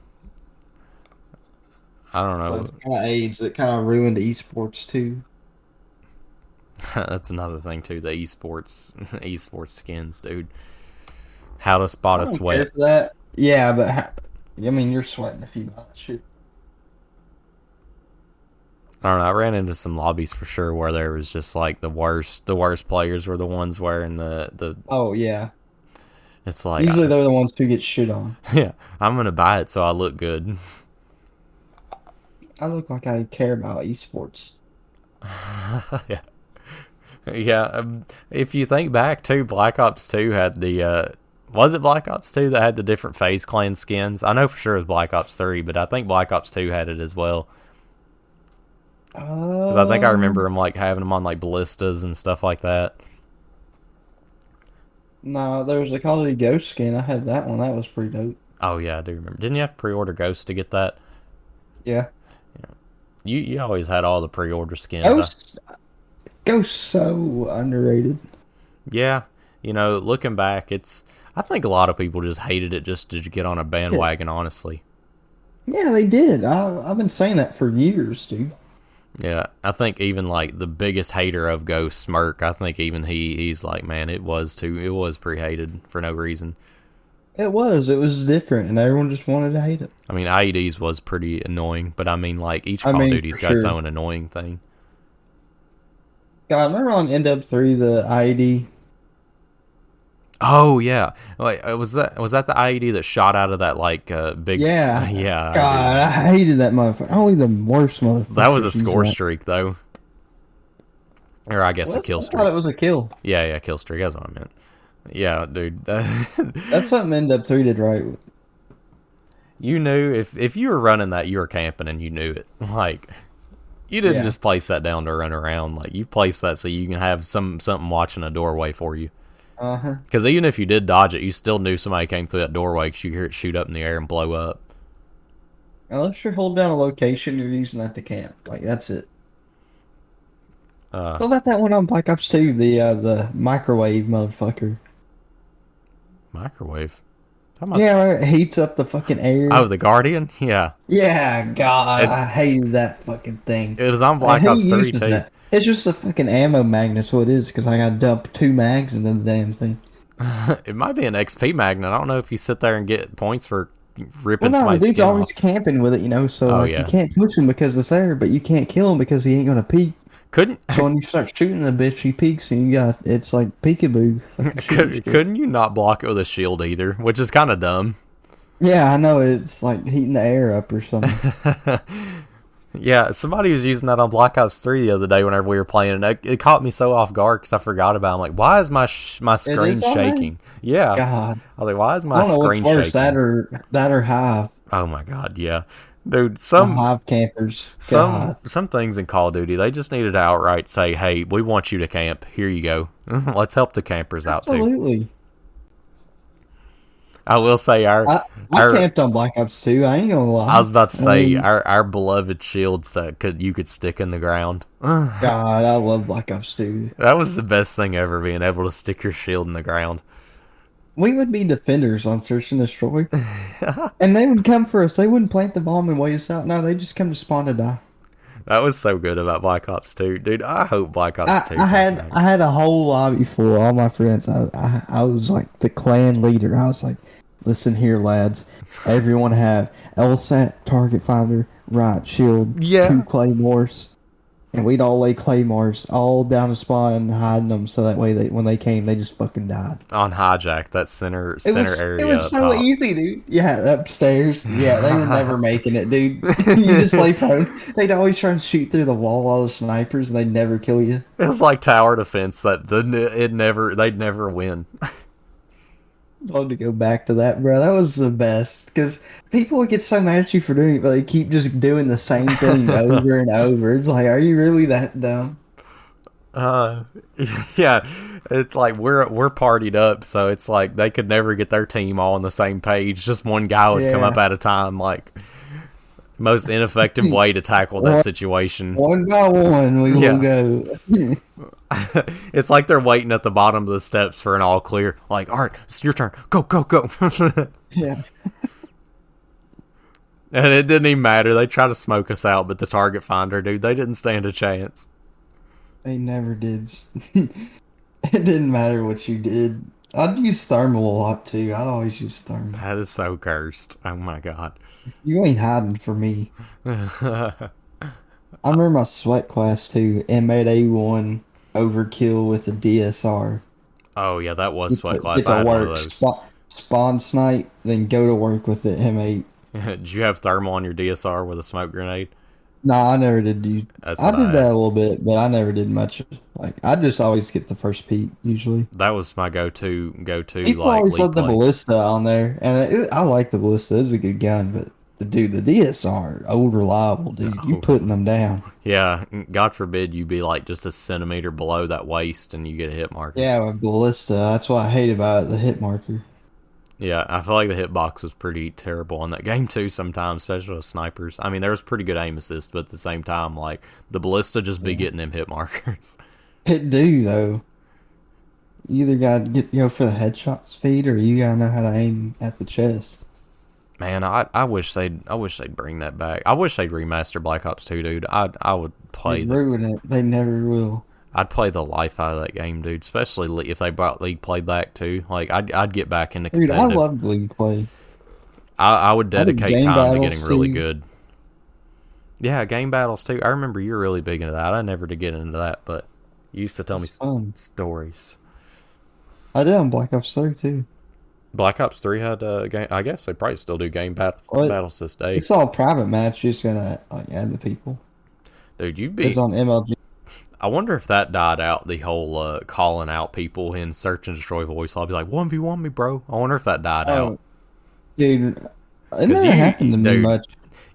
Speaker 1: I don't
Speaker 2: So
Speaker 1: know.
Speaker 2: it's kind of age that kind of ruined esports too.
Speaker 1: That's another thing too. The esports skins, dude. How to spot
Speaker 2: I
Speaker 1: a
Speaker 2: don't care
Speaker 1: sweat.
Speaker 2: for that. Yeah, but I mean, you're sweating if you buy that shit.
Speaker 1: I don't know. I ran into some lobbies for sure where there was just like the worst players were the ones wearing the.
Speaker 2: Oh yeah.
Speaker 1: It's like,
Speaker 2: Usually they're the ones who get shit on.
Speaker 1: yeah, I'm gonna buy it so I look good.
Speaker 2: I look like I care about esports.
Speaker 1: Yeah, yeah. If you think back to Black Ops 2 had the was it Black Ops 2 that had the different FaZe Clan skins? I know for sure it was Black Ops 3, but I think Black Ops 2 had it as well. Because I think I remember
Speaker 2: Um,
Speaker 1: them like having them on like ballistas and stuff like that.
Speaker 2: no, there was a Call of Duty Ghost skin. I had that one. That was pretty dope.
Speaker 1: Oh yeah, I do remember. Didn't you have to pre-order Ghost to get that?
Speaker 2: Yeah.
Speaker 1: You always had all the pre-order skins.
Speaker 2: Ghost Ghost so underrated.
Speaker 1: Yeah, looking back, I think a lot of people just hated it just to get on a
Speaker 2: Yeah,
Speaker 1: bandwagon. Honestly,
Speaker 2: yeah, they did. I've been saying that for years, dude.
Speaker 1: yeah, I think even like the biggest hater of Ghost, Smirk, I think even he's like, man, it was pretty hated for no reason.
Speaker 2: It was. It was different, and everyone just wanted to hate it.
Speaker 1: I mean, IEDs was pretty annoying, but I mean, like each
Speaker 2: I
Speaker 1: Call of
Speaker 2: mean, for
Speaker 1: Duty's got its
Speaker 2: sure.
Speaker 1: own annoying thing.
Speaker 2: God, remember on NW3 the IED?
Speaker 1: Oh yeah, like was that the IED that shot out of that like big?
Speaker 2: Yeah.
Speaker 1: Yeah, I
Speaker 2: God,
Speaker 1: do.
Speaker 2: I hated that motherfucker. Only the worst
Speaker 1: That was a
Speaker 2: motherfuckers use
Speaker 1: score
Speaker 2: that.
Speaker 1: streak though, or I guess a
Speaker 2: Well,
Speaker 1: kill
Speaker 2: I thought
Speaker 1: streak.
Speaker 2: it was a kill.
Speaker 1: Yeah, yeah, kill streak. That's what I meant. Yeah, dude.
Speaker 2: That's something End Up 3 did right.
Speaker 1: You knew if you were running that, you were camping, and you knew it. Like you didn't
Speaker 2: Yeah.
Speaker 1: just place that down to run around. Like you placed that so you can have something watching a doorway for you.
Speaker 2: Uh-huh.
Speaker 1: Because even if you did dodge it, you still knew somebody came through that doorway because you hear it shoot up in the air and blow up.
Speaker 2: Unless you're holding down a location, you're using that to camp. Like, that's it.
Speaker 1: Uh,
Speaker 2: What about that one on Black Ops 2? The microwave motherfucker.
Speaker 1: Microwave. Talking about,
Speaker 2: Yeah, where it heats up the fucking air.
Speaker 1: oh, the Guardian. Yeah,
Speaker 2: Yeah, God,
Speaker 1: it,
Speaker 2: I hated that fucking thing.
Speaker 1: it was on
Speaker 2: Like,
Speaker 1: Black
Speaker 2: who
Speaker 1: Ops 3
Speaker 2: uses
Speaker 1: too.
Speaker 2: that? It's just a fucking ammo magnet, what it is, because I gotta dump 2 mags into the damn thing.
Speaker 1: It might be an XP magnet. I don't know if you sit there and get points for
Speaker 2: Well,
Speaker 1: ripping
Speaker 2: no, the
Speaker 1: somebody's
Speaker 2: dude's
Speaker 1: skin
Speaker 2: always
Speaker 1: off.
Speaker 2: camping with it, so
Speaker 1: Oh
Speaker 2: like you
Speaker 1: yeah,
Speaker 2: can't push him because it's there, but you can't kill him because he ain't gonna peek.
Speaker 1: couldn't
Speaker 2: So when you start shooting the bitch, he peeks and it's like peekaboo. Fucking shooter shit.
Speaker 1: couldn't you not block it with a shield either? Which is kind of dumb.
Speaker 2: Yeah, I know it's like heating the air up or something.
Speaker 1: Yeah, somebody was using that on Black Ops 3 the other day whenever we were playing, and it caught me so off guard because I forgot about it. I'm like, why is my screen
Speaker 2: is on there?
Speaker 1: shaking? Yeah.
Speaker 2: God,
Speaker 1: I was like, why is
Speaker 2: I
Speaker 1: my
Speaker 2: don't know what's
Speaker 1: screen
Speaker 2: worse,
Speaker 1: shaking?
Speaker 2: that or Hive.
Speaker 1: Oh my god, yeah. Dude,
Speaker 2: The Hive campers. God,
Speaker 1: some things in Call of Duty, they just needed to outright say, hey, we want you to camp. Here you go. Let's help the campers out too.
Speaker 2: absolutely.
Speaker 1: I will say
Speaker 2: I
Speaker 1: our
Speaker 2: camped on Black Ops 2. I ain't gonna lie.
Speaker 1: I was about to
Speaker 2: I
Speaker 1: say
Speaker 2: mean,
Speaker 1: our beloved shields that you could stick in the ground.
Speaker 2: God, I love Black Ops 2.
Speaker 1: That was the best thing ever, being able to stick your shield in the ground.
Speaker 2: We would be defenders on Search and Destroy, and they would come for us. They wouldn't plant the bomb and wait us out. No, they just come to spawn to die.
Speaker 1: That was so good about Black Ops 2. Dude, I hope Black Ops 2
Speaker 2: I
Speaker 1: comes
Speaker 2: had
Speaker 1: back.
Speaker 2: I had a whole lobby for all my friends. I was like the clan leader. I was like, listen here, lads. Everyone have LSAT, target finder, right shield,
Speaker 1: Yeah.
Speaker 2: 2 claymores, and we'd all lay claymores all down the spawn and hiding them so that way when they came, they just fucking died.
Speaker 1: On Hijack, that center area
Speaker 2: It was
Speaker 1: up
Speaker 2: so
Speaker 1: top.
Speaker 2: easy, dude. Yeah, upstairs. Yeah, they were never making it, dude. You just lay prone. They'd always try and shoot through the wall, all the snipers, and they'd never kill you.
Speaker 1: It's like tower defense they'd never win.
Speaker 2: I'd love to go back to that, bro. That was the best. Because people would get so mad at you for doing it, but they keep just doing the same thing over and over. It's like, are you really that dumb?
Speaker 1: Yeah, it's like we're partied up, so it's like they could never get their team all on the same page. Just one guy would come
Speaker 2: Yeah.
Speaker 1: up at a time. Like most ineffective way to tackle that situation.
Speaker 2: One by one, we
Speaker 1: Yeah.
Speaker 2: will go.
Speaker 1: It's like they're waiting at the bottom of the steps for an all clear. Like, all right, it's your turn. Go, go, go.
Speaker 2: Yeah.
Speaker 1: And it didn't even matter. They tried to smoke us out, but the target finder, dude, they didn't stand a chance.
Speaker 2: They never did. It didn't matter what you did. I'd use thermal a lot too. I'd always use thermal.
Speaker 1: That is so cursed. Oh my god.
Speaker 2: You ain't hiding for me. I remember my sweat class too. Inmate A1 overkill with a DSR.
Speaker 1: Oh yeah, that was sweat
Speaker 2: Get
Speaker 1: class.
Speaker 2: to
Speaker 1: I had one of
Speaker 2: work,
Speaker 1: those.
Speaker 2: spawn snipe, then go to work with the M8.
Speaker 1: Did you have thermal on your DSR with a smoke grenade?
Speaker 2: Nah, I never did do.
Speaker 1: That's
Speaker 2: I
Speaker 1: what
Speaker 2: did
Speaker 1: I
Speaker 2: that
Speaker 1: had.
Speaker 2: a little bit, but I never did much. Like I just always get the first peek usually.
Speaker 1: That was my go-to
Speaker 2: People
Speaker 1: like
Speaker 2: always
Speaker 1: lead
Speaker 2: love the
Speaker 1: play.
Speaker 2: ballista on there, and I like the ballista. It's a good gun, but the DSR, old reliable, dude. You
Speaker 1: Oh.
Speaker 2: putting them down.
Speaker 1: Yeah, God forbid you be like just a centimeter below that waist and you get a hit marker.
Speaker 2: Yeah, with ballista. That's what I hate about it, the hit marker.
Speaker 1: Yeah, I feel like the hitbox was pretty terrible on that game too sometimes, especially with snipers. I mean, there was pretty good aim assist, but at the same time, like, the ballista just be getting them hit markers.
Speaker 2: It do though. You either got to go for the headshot speed, or you gotta know how to aim at the chest.
Speaker 1: Man, I wish they'd bring that back. I wish they'd remaster Black Ops 2, dude. I would play
Speaker 2: They ruin it. They never will.
Speaker 1: I'd play the life out of that game, dude. Especially if they brought League Play back too. Like I'd get back into
Speaker 2: Dude,
Speaker 1: competitive.
Speaker 2: I love League play.
Speaker 1: I would
Speaker 2: I did
Speaker 1: dedicate
Speaker 2: game
Speaker 1: time to
Speaker 2: battles,
Speaker 1: getting really
Speaker 2: too.
Speaker 1: good. Yeah, game battles too. I remember you're really big into that. I never did get into that, but you used to tell me
Speaker 2: It's fun.
Speaker 1: stories.
Speaker 2: I did on Black Ops 3 too.
Speaker 1: Black Ops 3 had game. I guess they probably still do
Speaker 2: Well,
Speaker 1: battles this day.
Speaker 2: it's all private match. You're just gonna like add the people.
Speaker 1: Dude,
Speaker 2: It's on MLG.
Speaker 1: I wonder if that died out, the whole calling out people in Search and Destroy voice. I'll be like, 1v1 me, bro. I wonder if that died out.
Speaker 2: Oh, dude, it
Speaker 1: 'Cause
Speaker 2: never happened to me
Speaker 1: dude,
Speaker 2: much.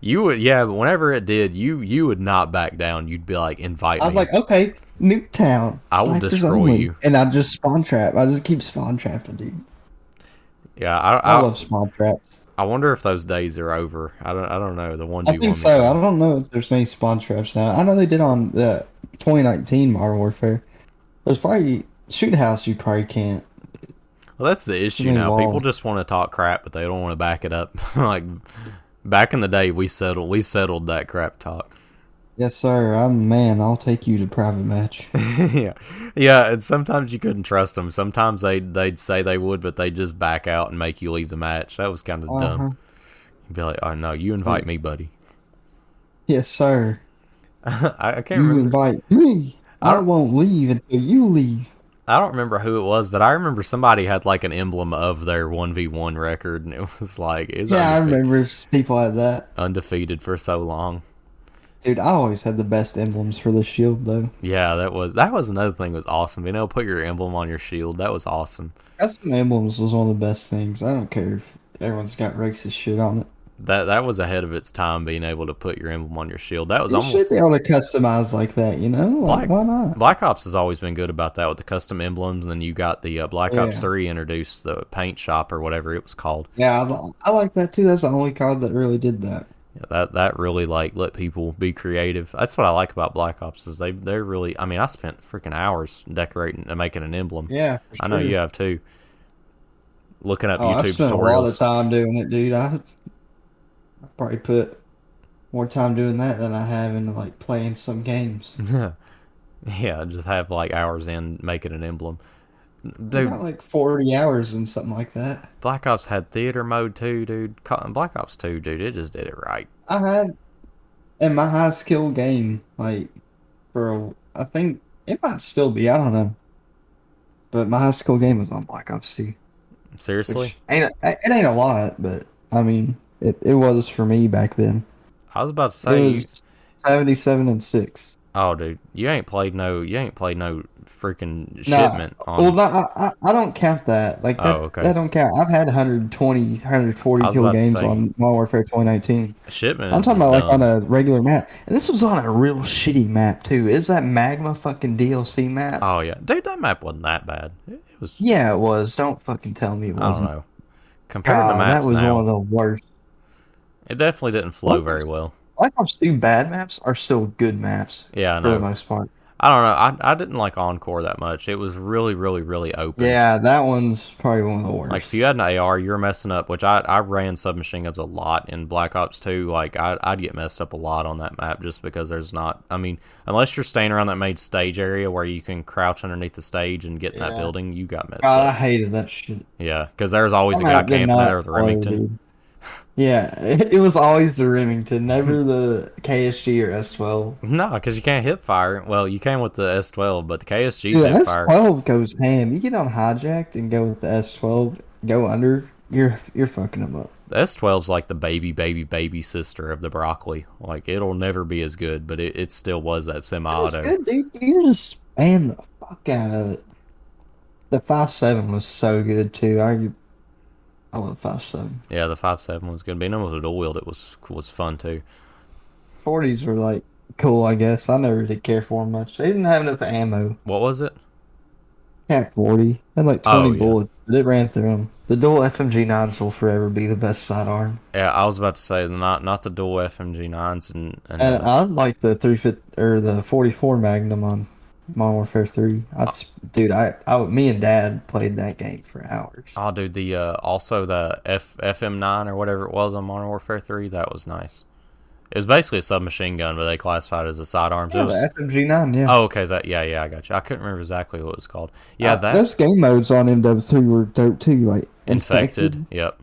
Speaker 1: You would, yeah, but whenever it did, you would not back down. You'd be like, invite
Speaker 2: I was
Speaker 1: me.
Speaker 2: like, okay, Nuketown.
Speaker 1: I will
Speaker 2: Snipers
Speaker 1: destroy
Speaker 2: only.
Speaker 1: you.
Speaker 2: And I just spawn trap. I just keep spawn trapping, dude.
Speaker 1: Yeah,
Speaker 2: I love spawn traps.
Speaker 1: I wonder if those days are over. I don't know. The one
Speaker 2: I think so. I don't know if there's many spawn traps now. I know they did on the 2019 Modern Warfare. There's probably shoot house. You probably can't.
Speaker 1: Well, that's the issue
Speaker 2: many
Speaker 1: now.
Speaker 2: walls.
Speaker 1: People just want to talk crap, but they don't want to back it up. Like back in the day, we settled that crap talk.
Speaker 2: Yes, sir. I'll take you to private match.
Speaker 1: Yeah, yeah. And sometimes you couldn't trust them. Sometimes they'd say they would, but they just back out and make you leave the match. That was kind of dumb. You'd be like, "Oh no, you invite me, buddy."
Speaker 2: Yes, sir.
Speaker 1: I can't
Speaker 2: You
Speaker 1: remember.
Speaker 2: invite me. I won't leave until you leave.
Speaker 1: I don't remember who it was, but I remember somebody had like an emblem of their 1v1 record, and it was like,
Speaker 2: Yeah, I remember people had that.
Speaker 1: undefeated for so long.
Speaker 2: Dude, I always had the best emblems for the shield, though.
Speaker 1: Yeah, that was another thing that was awesome. Being able to put your emblem on your shield, that was awesome.
Speaker 2: Custom emblems was one of the best things. I don't care if everyone's got racist shit on it.
Speaker 1: That was ahead of its time, being able to put your emblem on your shield. That was
Speaker 2: You
Speaker 1: almost
Speaker 2: should be able to customize like that, you know? Like, why not?
Speaker 1: Black Ops has always been good about that with the custom emblems, and then you got the Black Ops
Speaker 2: Yeah.
Speaker 1: 3 introduced the paint shop or whatever it was called.
Speaker 2: Yeah, I like that too. That's the only card that really did that.
Speaker 1: Yeah, that really like let people be creative. That's what I like about Black Ops is they're really. I mean, I spent freaking hours decorating and making an emblem.
Speaker 2: Yeah, for sure.
Speaker 1: I know you have too. Looking up
Speaker 2: Oh, I've
Speaker 1: YouTube
Speaker 2: spent a lot of
Speaker 1: tutorials.
Speaker 2: time doing it, dude. I probably put more time doing that than I have into like playing some games.
Speaker 1: Yeah, just have like hours in making an emblem. Dude,
Speaker 2: About like 40 hours and something like that.
Speaker 1: Black Ops had theater mode too, dude. Black Ops 2, dude, it just did it right.
Speaker 2: I had in my high skill game, like I think it might still be, I don't know. But my high school game was on Black Ops 2.
Speaker 1: Seriously?
Speaker 2: Which it ain't a lot, but I mean it was for me back then.
Speaker 1: I was about to
Speaker 2: It
Speaker 1: say,
Speaker 2: was 77-6.
Speaker 1: oh, dude, you ain't played no freaking
Speaker 2: Nah,
Speaker 1: shipment on.
Speaker 2: well, no, I don't count that. Like that,
Speaker 1: Oh, okay.
Speaker 2: that don't count. I've had 120, 140
Speaker 1: I was
Speaker 2: kill
Speaker 1: about to
Speaker 2: games
Speaker 1: say-
Speaker 2: on Modern Warfare 2019.
Speaker 1: Shipment.
Speaker 2: I'm
Speaker 1: is
Speaker 2: talking about like
Speaker 1: dumb.
Speaker 2: on a regular map, and this was on a real shitty map too. Is that Magma fucking DLC map?
Speaker 1: Oh yeah, dude, that map wasn't that bad. It was.
Speaker 2: Yeah, it was. Don't fucking tell me it
Speaker 1: I don't
Speaker 2: wasn't.
Speaker 1: know. Compared to
Speaker 2: God,
Speaker 1: maps
Speaker 2: that was
Speaker 1: now,
Speaker 2: one of the worst.
Speaker 1: it definitely didn't flow
Speaker 2: What?
Speaker 1: very well.
Speaker 2: Black Ops 2 bad maps are still good maps
Speaker 1: Yeah, I
Speaker 2: for the
Speaker 1: know.
Speaker 2: most part.
Speaker 1: I don't know. I didn't like Encore that much. It was really, really, really open.
Speaker 2: Yeah, that one's probably one of the worst.
Speaker 1: Like if you had an AR, you're messing up. Which I ran submachine guns a lot in Black Ops 2. Like I'd get messed up a lot on that map just because there's not. I mean, unless you're staying around that main stage area where you can crouch underneath the stage and get in that
Speaker 2: Yeah.
Speaker 1: building, you got messed
Speaker 2: God, I
Speaker 1: up.
Speaker 2: hated that shit.
Speaker 1: Yeah, because there's always a
Speaker 2: That
Speaker 1: guy
Speaker 2: map did
Speaker 1: camping
Speaker 2: not
Speaker 1: there with a
Speaker 2: flow,
Speaker 1: Remington.
Speaker 2: dude. Yeah, it was always the Remington, never the KSG or S12.
Speaker 1: No, because you can't hip fire. Well, you can with the S12, but the KSG's
Speaker 2: Dude, the
Speaker 1: hip fire.
Speaker 2: S12 goes ham. You get on hijacked and go with the S12, go under, you're fucking them up.
Speaker 1: The S12's like the baby sister of the broccoli. Like it'll never be as good, but it still was that
Speaker 2: It was
Speaker 1: semi-auto.
Speaker 2: good, dude. You just spam the fuck out of it. The 5.7 was so good too. I love 5.7.
Speaker 1: Yeah, the 5.7 was good. Being able to dual wield it was fun too.
Speaker 2: 40s were like cool, I guess. I never did care for them much. They didn't have enough ammo.
Speaker 1: What was it?
Speaker 2: Cat 40 had like 20
Speaker 1: Oh, yeah.
Speaker 2: bullets, but it ran through them. The dual FMG 9s will forever be the best sidearm.
Speaker 1: Yeah, I was about to say not the dual FMG9s and
Speaker 2: And I like the 350 or the 44 Magnum on Modern Warfare 3. Dude, me and Dad played that game for hours.
Speaker 1: oh, dude, the also the FM9 or whatever it was on Modern Warfare 3, that was nice. It was basically a submachine gun, but they classified it as a sidearm.
Speaker 2: Yeah, the FMG 9, yeah.
Speaker 1: Oh, okay, yeah, I got you. I couldn't remember exactly what it was called. Yeah, that
Speaker 2: those game modes on MW3 were dope too. Like
Speaker 1: infected. Yep.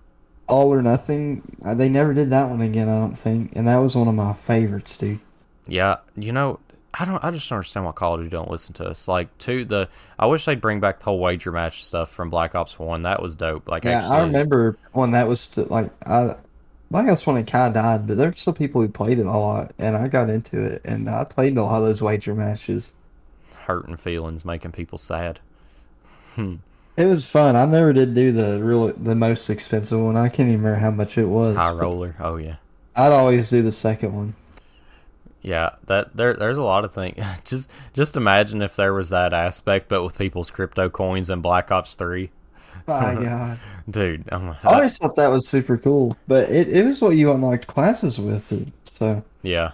Speaker 2: All or Nothing. They never did that one again, I don't think. And that was one of my favorites, dude.
Speaker 1: Yeah, you know, I just don't understand why Call of Duty don't listen to us. Like, I wish they'd bring back the whole wager match stuff from Black Ops 1. That was dope. Like,
Speaker 2: Yeah, I
Speaker 1: actually,
Speaker 2: remember when that was like I guess when it kind of died, but there's still people who played it a lot, and I got into it, and I played a lot of those wager matches.
Speaker 1: hurting feelings, making people sad.
Speaker 2: It was fun. I never did do the most expensive one. I can't even remember how much it was.
Speaker 1: High roller. Oh, yeah.
Speaker 2: I'd always do the second one.
Speaker 1: Yeah, there's a lot of things. Just imagine if there was that aspect, but with people's crypto coins and Black Ops 3.
Speaker 2: My God.
Speaker 1: Dude,
Speaker 2: I always thought that was super cool, but it was what you unlocked classes with it. So,
Speaker 1: yeah.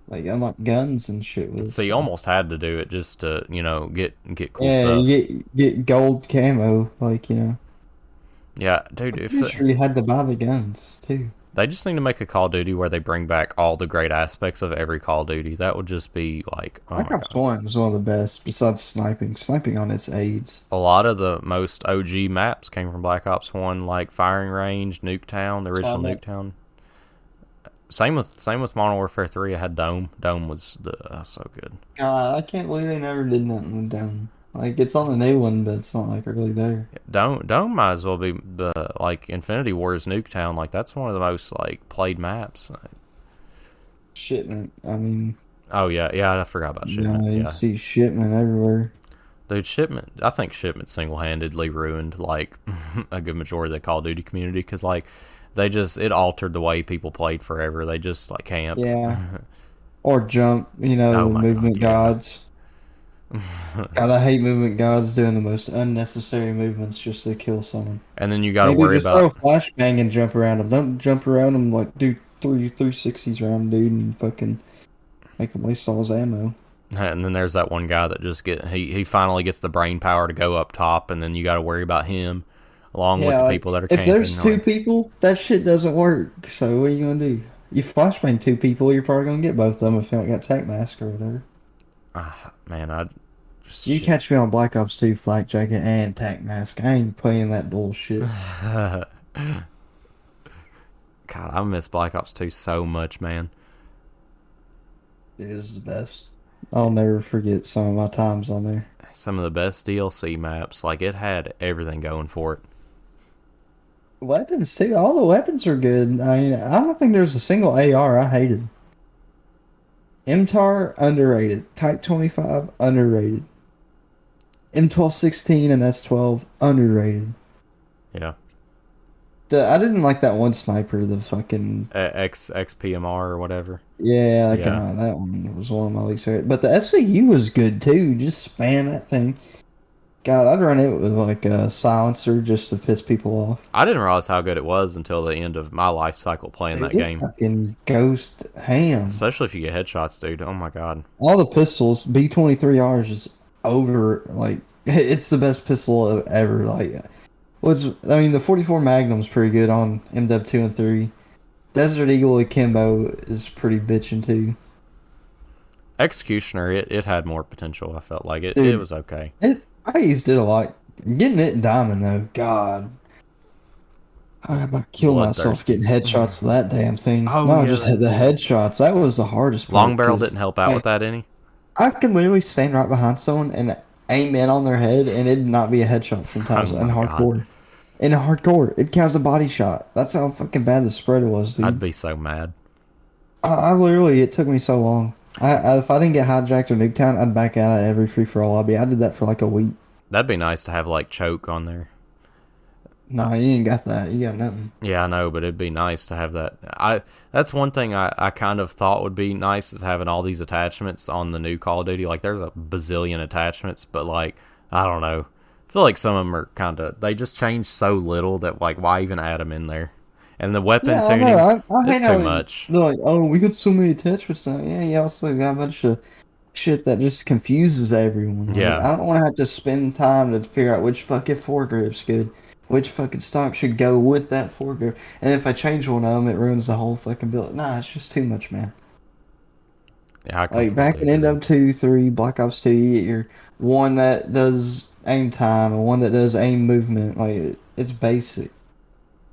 Speaker 2: like, unlock guns and shit with.
Speaker 1: So you almost had to do it just to, get cool
Speaker 2: Yeah,
Speaker 1: stuff.
Speaker 2: you get gold camo, like,
Speaker 1: Yeah, dude, if
Speaker 2: pretty sure you had to buy the guns, too.
Speaker 1: they just need to make a Call of Duty where they bring back all the great aspects of every Call of Duty. That would just be like, oh my
Speaker 2: Black Ops
Speaker 1: god.
Speaker 2: 1 is one of the best, besides sniping. Sniping on its aids.
Speaker 1: A lot of the most OG maps came from Black Ops 1, like Firing Range, Nuketown, the original
Speaker 2: Summit.
Speaker 1: Nuketown. Same with Modern Warfare 3. I had Dome. Dome was so good.
Speaker 2: God, I can't believe they never did nothing with Dome. Like, it's on the new one, but it's not, like, really there.
Speaker 1: Dome might as well be the like Infinity Wars Nuketown. Like that's one of the most like played maps.
Speaker 2: Shipment. I mean,
Speaker 1: Oh yeah, I forgot about
Speaker 2: you
Speaker 1: Shipment.
Speaker 2: you
Speaker 1: Yeah,
Speaker 2: see shipment everywhere.
Speaker 1: dude, Shipment. I think Shipment single-handedly ruined like a good majority of the Call of Duty community because like it altered the way people played forever. They just like camped.
Speaker 2: Yeah. Or jump,
Speaker 1: Oh
Speaker 2: the
Speaker 1: my
Speaker 2: movement
Speaker 1: God, yeah.
Speaker 2: gods. God, I hate movement gods doing the most unnecessary movements just to kill someone.
Speaker 1: And then you got to
Speaker 2: Hey, dude,
Speaker 1: worry
Speaker 2: just throw a
Speaker 1: about
Speaker 2: flashbang and jump around them. Don't jump around them like do 360s around dude and fucking make him waste all his ammo.
Speaker 1: and then there's that one guy that just he finally gets the brain power to go up top, and then you got to worry about him along with
Speaker 2: Yeah,
Speaker 1: the
Speaker 2: like,
Speaker 1: people that are
Speaker 2: if
Speaker 1: camping.
Speaker 2: there's two
Speaker 1: like,
Speaker 2: people, that shit doesn't work. So what are you gonna do? You flashbang two people, you're probably gonna get both of them if you don't got tac mask or whatever.
Speaker 1: man, I
Speaker 2: You
Speaker 1: just
Speaker 2: catch me on Black Ops 2 flak jacket and tac mask. I ain't playing that bullshit.
Speaker 1: God, I miss Black Ops 2 so much, man.
Speaker 2: It is the best. I'll never forget some of my times on there.
Speaker 1: Some of the best DLC maps. Like, it had everything going for it.
Speaker 2: Weapons too. All the weapons are good. I mean, I don't think there's a single AR I hated. MTAR underrated. Type 25 underrated. M1216 and S12 underrated.
Speaker 1: Yeah.
Speaker 2: I didn't like that one sniper. The fucking
Speaker 1: XPMR or whatever.
Speaker 2: yeah,
Speaker 1: Yeah.
Speaker 2: that one was one of my least favorite. But the SVU was good too. Just spam that thing. God, I'd run it with like a silencer just to piss people off.
Speaker 1: I didn't realize how good it was until the end of my life cycle playing that
Speaker 2: Dude, it
Speaker 1: game.
Speaker 2: fucking ghost ham.
Speaker 1: Especially if you get headshots, dude. Oh my god.
Speaker 2: All the pistols, B23Rs is over. Like it's the best pistol ever. Like, the 44 Magnum's pretty good on MW 2 and 3. Desert Eagle Akimbo is pretty bitchin' too.
Speaker 1: Executioner, it had more potential. I felt like it
Speaker 2: Dude.
Speaker 1: was okay.
Speaker 2: I used it a lot. Getting it in Diamond though, God. I about kill myself getting headshots with that damn thing.
Speaker 1: Oh,
Speaker 2: No,
Speaker 1: yeah,
Speaker 2: just the headshots. That was the hardest part.
Speaker 1: Long barrel
Speaker 2: 'cause
Speaker 1: didn't help out with that any.
Speaker 2: I could literally stand right behind someone and aim in on their head, and it'd not be a headshot sometimes
Speaker 1: Oh
Speaker 2: in
Speaker 1: my
Speaker 2: hardcore. In hardcore, it counts a body shot. That's how fucking bad the spread was, dude.
Speaker 1: I'd be so mad.
Speaker 2: I literally, it took me so long. If I didn't get hijacked or Nuketown, I'd back out of every free for all lobby. I did that for like a week.
Speaker 1: That'd be nice to have like choke on there.
Speaker 2: Nah, you ain't got that. You got nothing.
Speaker 1: Yeah, I know, but it'd be nice to have that. That's one thing I kind of thought would be nice is having all these attachments on the new Call of Duty. Like, there's a bazillion attachments, but like, I don't know. I feel like some of them are kind of, they just change so little that like, why even add them in there? And the weapon
Speaker 2: Yeah, I
Speaker 1: tuning,
Speaker 2: know. I
Speaker 1: it's
Speaker 2: hate how
Speaker 1: too much.
Speaker 2: they're like, oh, we got so many attachments now. Yeah, you also got a bunch of shit that just confuses everyone. Like,
Speaker 1: Yeah.
Speaker 2: I don't want to have to spend time to figure out which fucking foregrip's good, which fucking stock should go with that foregrip. And if I change one of them, it ruins the whole fucking build. Nah, it's just too much, man.
Speaker 1: Yeah,
Speaker 2: Like back in NW 2, 3, Black Ops 2, you get your one that does aim time and one that does aim movement. Like it's basic.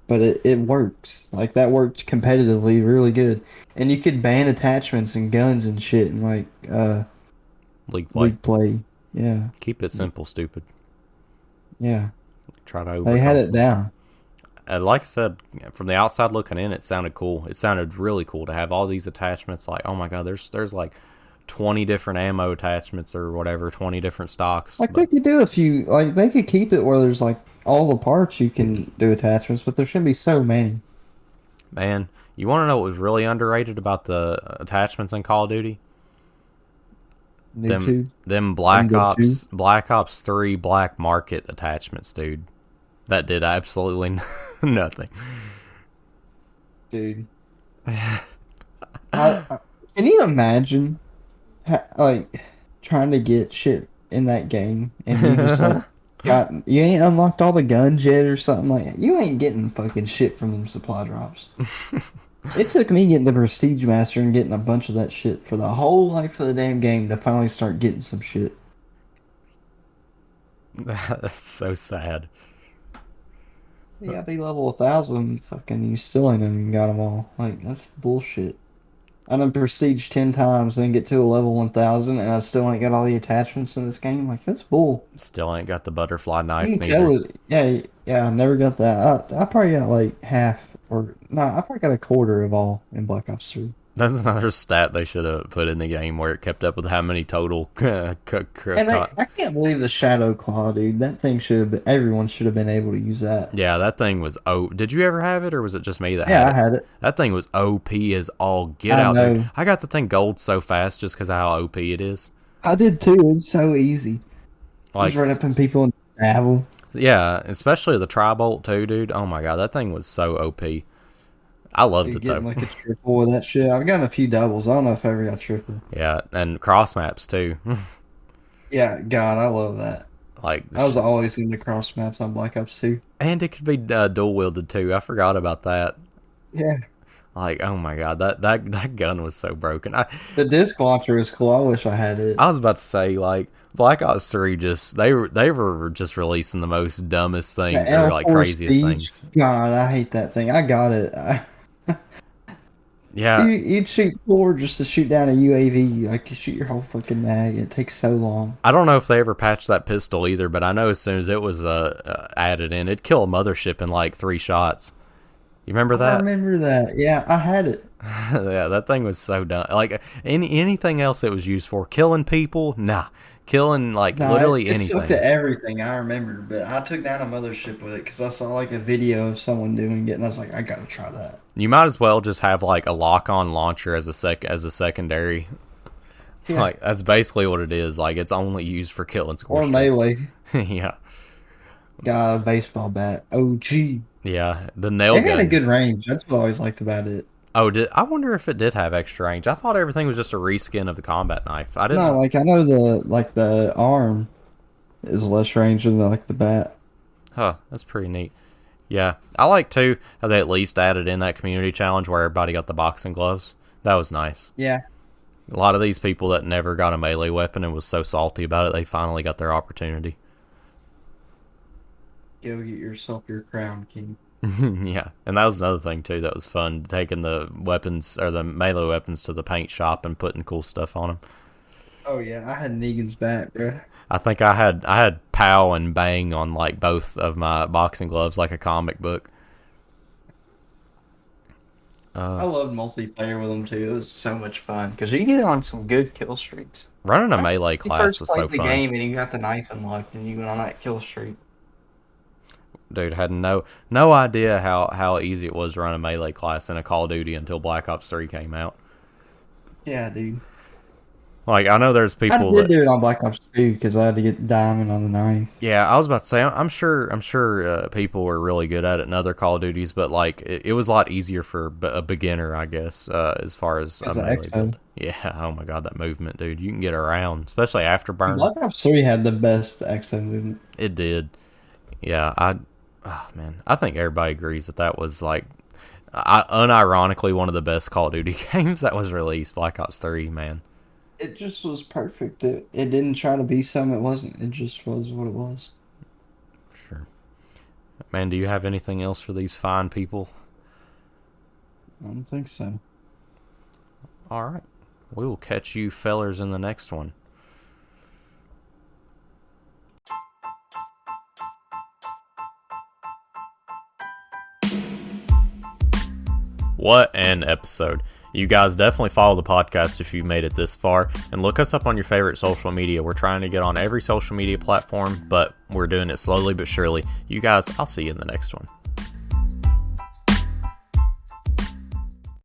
Speaker 2: but it works. Like that worked competitively really good. And you could ban attachments and guns and shit and like
Speaker 1: League play.
Speaker 2: league play. Yeah.
Speaker 1: Keep it simple, stupid.
Speaker 2: Yeah.
Speaker 1: Try to
Speaker 2: They had it
Speaker 1: overcomplicate.
Speaker 2: down.
Speaker 1: Like I said, from the outside looking in, it sounded cool. It sounded really cool to have all these attachments. Like, oh my god, there's like 20 different ammo attachments or whatever, 20 different stocks.
Speaker 2: Like they
Speaker 1: But
Speaker 2: could do a few like they could keep it where there's like all the parts you can do attachments, but there shouldn't be so many.
Speaker 1: man, you want to know what was really underrated about the attachments in Call of Duty?
Speaker 2: New too.
Speaker 1: Them Black
Speaker 2: Go to.
Speaker 1: Black Ops 3 Black Market attachments, dude. That did absolutely nothing.
Speaker 2: Dude. Can you imagine like trying to get shit in that game and you just like you ain't unlocked all the guns yet or something like that. You ain't getting fucking shit from them supply drops. It took me getting the Prestige Master and getting a bunch of that shit for the whole life of the damn game to finally start getting some shit.
Speaker 1: That's so sad.
Speaker 2: You gotta be level 1,000, fucking you still ain't even got them all. Like, that's bullshit. I done Prestige 10 times, then get to a level 1,000, and I still ain't got all the attachments in this game. Like, that's bull.
Speaker 1: Still ain't got the butterfly knife
Speaker 2: You can
Speaker 1: neither.
Speaker 2: tell it. Yeah, I never got that. I probably got like half, or no, I probably got a quarter of all in Black Ops 3.
Speaker 1: That's another stat they should have put in the game where it kept up with how many total.
Speaker 2: And I can't believe the Shadow Claw, dude. That thing should have been, everyone should have been able to use that.
Speaker 1: Yeah, that thing was. Oh, did you ever have it, or was it just me that
Speaker 2: Yeah,
Speaker 1: had
Speaker 2: I
Speaker 1: it?
Speaker 2: had it.
Speaker 1: That thing was OP as all get
Speaker 2: I
Speaker 1: out,
Speaker 2: know.
Speaker 1: dude. I got the thing gold so fast just because of how OP it is.
Speaker 2: I did too. It's so easy.
Speaker 1: Like,
Speaker 2: Just run up on people and stab them.
Speaker 1: yeah, especially the tri-bolt too, dude. Oh my god, that thing was so OP. I loved
Speaker 2: Dude,
Speaker 1: it though.
Speaker 2: getting like a triple with that shit. I've gotten a few doubles. I don't know if I ever got triple.
Speaker 1: Yeah, and cross maps too.
Speaker 2: Yeah, God, I love that.
Speaker 1: Like,
Speaker 2: I was always into cross maps on Black Ops 2.
Speaker 1: and it could be dual wielded too. I forgot about that.
Speaker 2: Yeah.
Speaker 1: Like, oh my god, that gun was so broken.
Speaker 2: The disc launcher is cool. I wish I had it.
Speaker 1: I was about to say, like, Black Ops 3 just they were just releasing the most dumbest thing
Speaker 2: The
Speaker 1: or like
Speaker 2: L4
Speaker 1: craziest
Speaker 2: Siege.
Speaker 1: things.
Speaker 2: God, I hate that thing. I got it.
Speaker 1: Yeah,
Speaker 2: You'd shoot forward just to shoot down a UAV. Like, you shoot your whole fucking mag. It takes so long.
Speaker 1: I don't know if they ever patched that pistol either, but I know as soon as it was added in, it'd kill a mothership in like 3 shots. You remember
Speaker 2: I
Speaker 1: that?
Speaker 2: remember that. Yeah, I had it.
Speaker 1: Yeah, that thing was so dumb. Like anything else it was used for, killing people, nah, killing like
Speaker 2: No,
Speaker 1: literally
Speaker 2: it sucked
Speaker 1: anything.
Speaker 2: at everything. I remember, but I took down a mothership with it because I saw like a video of someone doing it, and I was like, I gotta try that.
Speaker 1: You might as well just have like a lock-on launcher as a secondary.
Speaker 2: Yeah.
Speaker 1: Like that's basically what it is. Like it's only used for killing score
Speaker 2: Or
Speaker 1: shots.
Speaker 2: melee.
Speaker 1: Yeah,
Speaker 2: Got a baseball bat. OG.
Speaker 1: yeah. The nail
Speaker 2: It had a
Speaker 1: gun.
Speaker 2: good range. That's what I always liked about it.
Speaker 1: Oh, I wonder if it did have extra range. I thought everything was just a reskin of the combat knife. I didn't.
Speaker 2: No, like I know the arm is less range than like the bat.
Speaker 1: Huh, that's pretty neat. Yeah, I like too how they at least added in that community challenge where everybody got the boxing gloves. That was nice.
Speaker 2: Yeah.
Speaker 1: A lot of these people that never got a melee weapon and was so salty about it, they finally got their opportunity.
Speaker 2: Go get yourself your crown, king.
Speaker 1: Yeah, and that was another thing too that was fun, taking the weapons or the melee weapons to the paint shop and putting cool stuff on them.
Speaker 2: Oh yeah, I had Negan's bat, bro.
Speaker 1: I think I had pow and bang on like both of my boxing gloves like a comic book.
Speaker 2: I loved multiplayer with them too. It was so much fun because you get on some good kill streaks.
Speaker 1: Running a melee
Speaker 2: You
Speaker 1: class
Speaker 2: first
Speaker 1: was so
Speaker 2: played the
Speaker 1: fun.
Speaker 2: game and you got the knife unlocked and you went on that kill streak.
Speaker 1: Dude, had no idea how easy it was to run a melee class in a Call of Duty until Black Ops 3 came out.
Speaker 2: Yeah, dude.
Speaker 1: Like, I know there's
Speaker 2: I
Speaker 1: people
Speaker 2: did
Speaker 1: that...
Speaker 2: do it on Black Ops 2 because I had to get diamond on the knife.
Speaker 1: Yeah, I was about to say, I'm sure people were really good at it in other Call of Duties, but, like, it was a lot easier for a beginner, I guess, as far as a
Speaker 2: As an
Speaker 1: melee
Speaker 2: XO.
Speaker 1: build. Yeah, oh my god, that movement, dude. You can get around, especially Afterburner.
Speaker 2: Black Ops 3 had the best XO movement.
Speaker 1: It did. Yeah, oh man, I think everybody agrees that was, like, unironically one of the best Call of Duty games that was released, Black Ops 3, man.
Speaker 2: It just was perfect. It didn't try to be something it wasn't. It just was what it was.
Speaker 1: Sure. Man, do you have anything else for these fine people?
Speaker 3: I don't think so.
Speaker 1: All right. We will catch you fellers in the next one. What an episode. You guys definitely follow the podcast if you made it this far, and look us up on your favorite social media. We're trying to get on every social media platform, but we're doing it slowly but surely. You guys, I'll see you in the next one.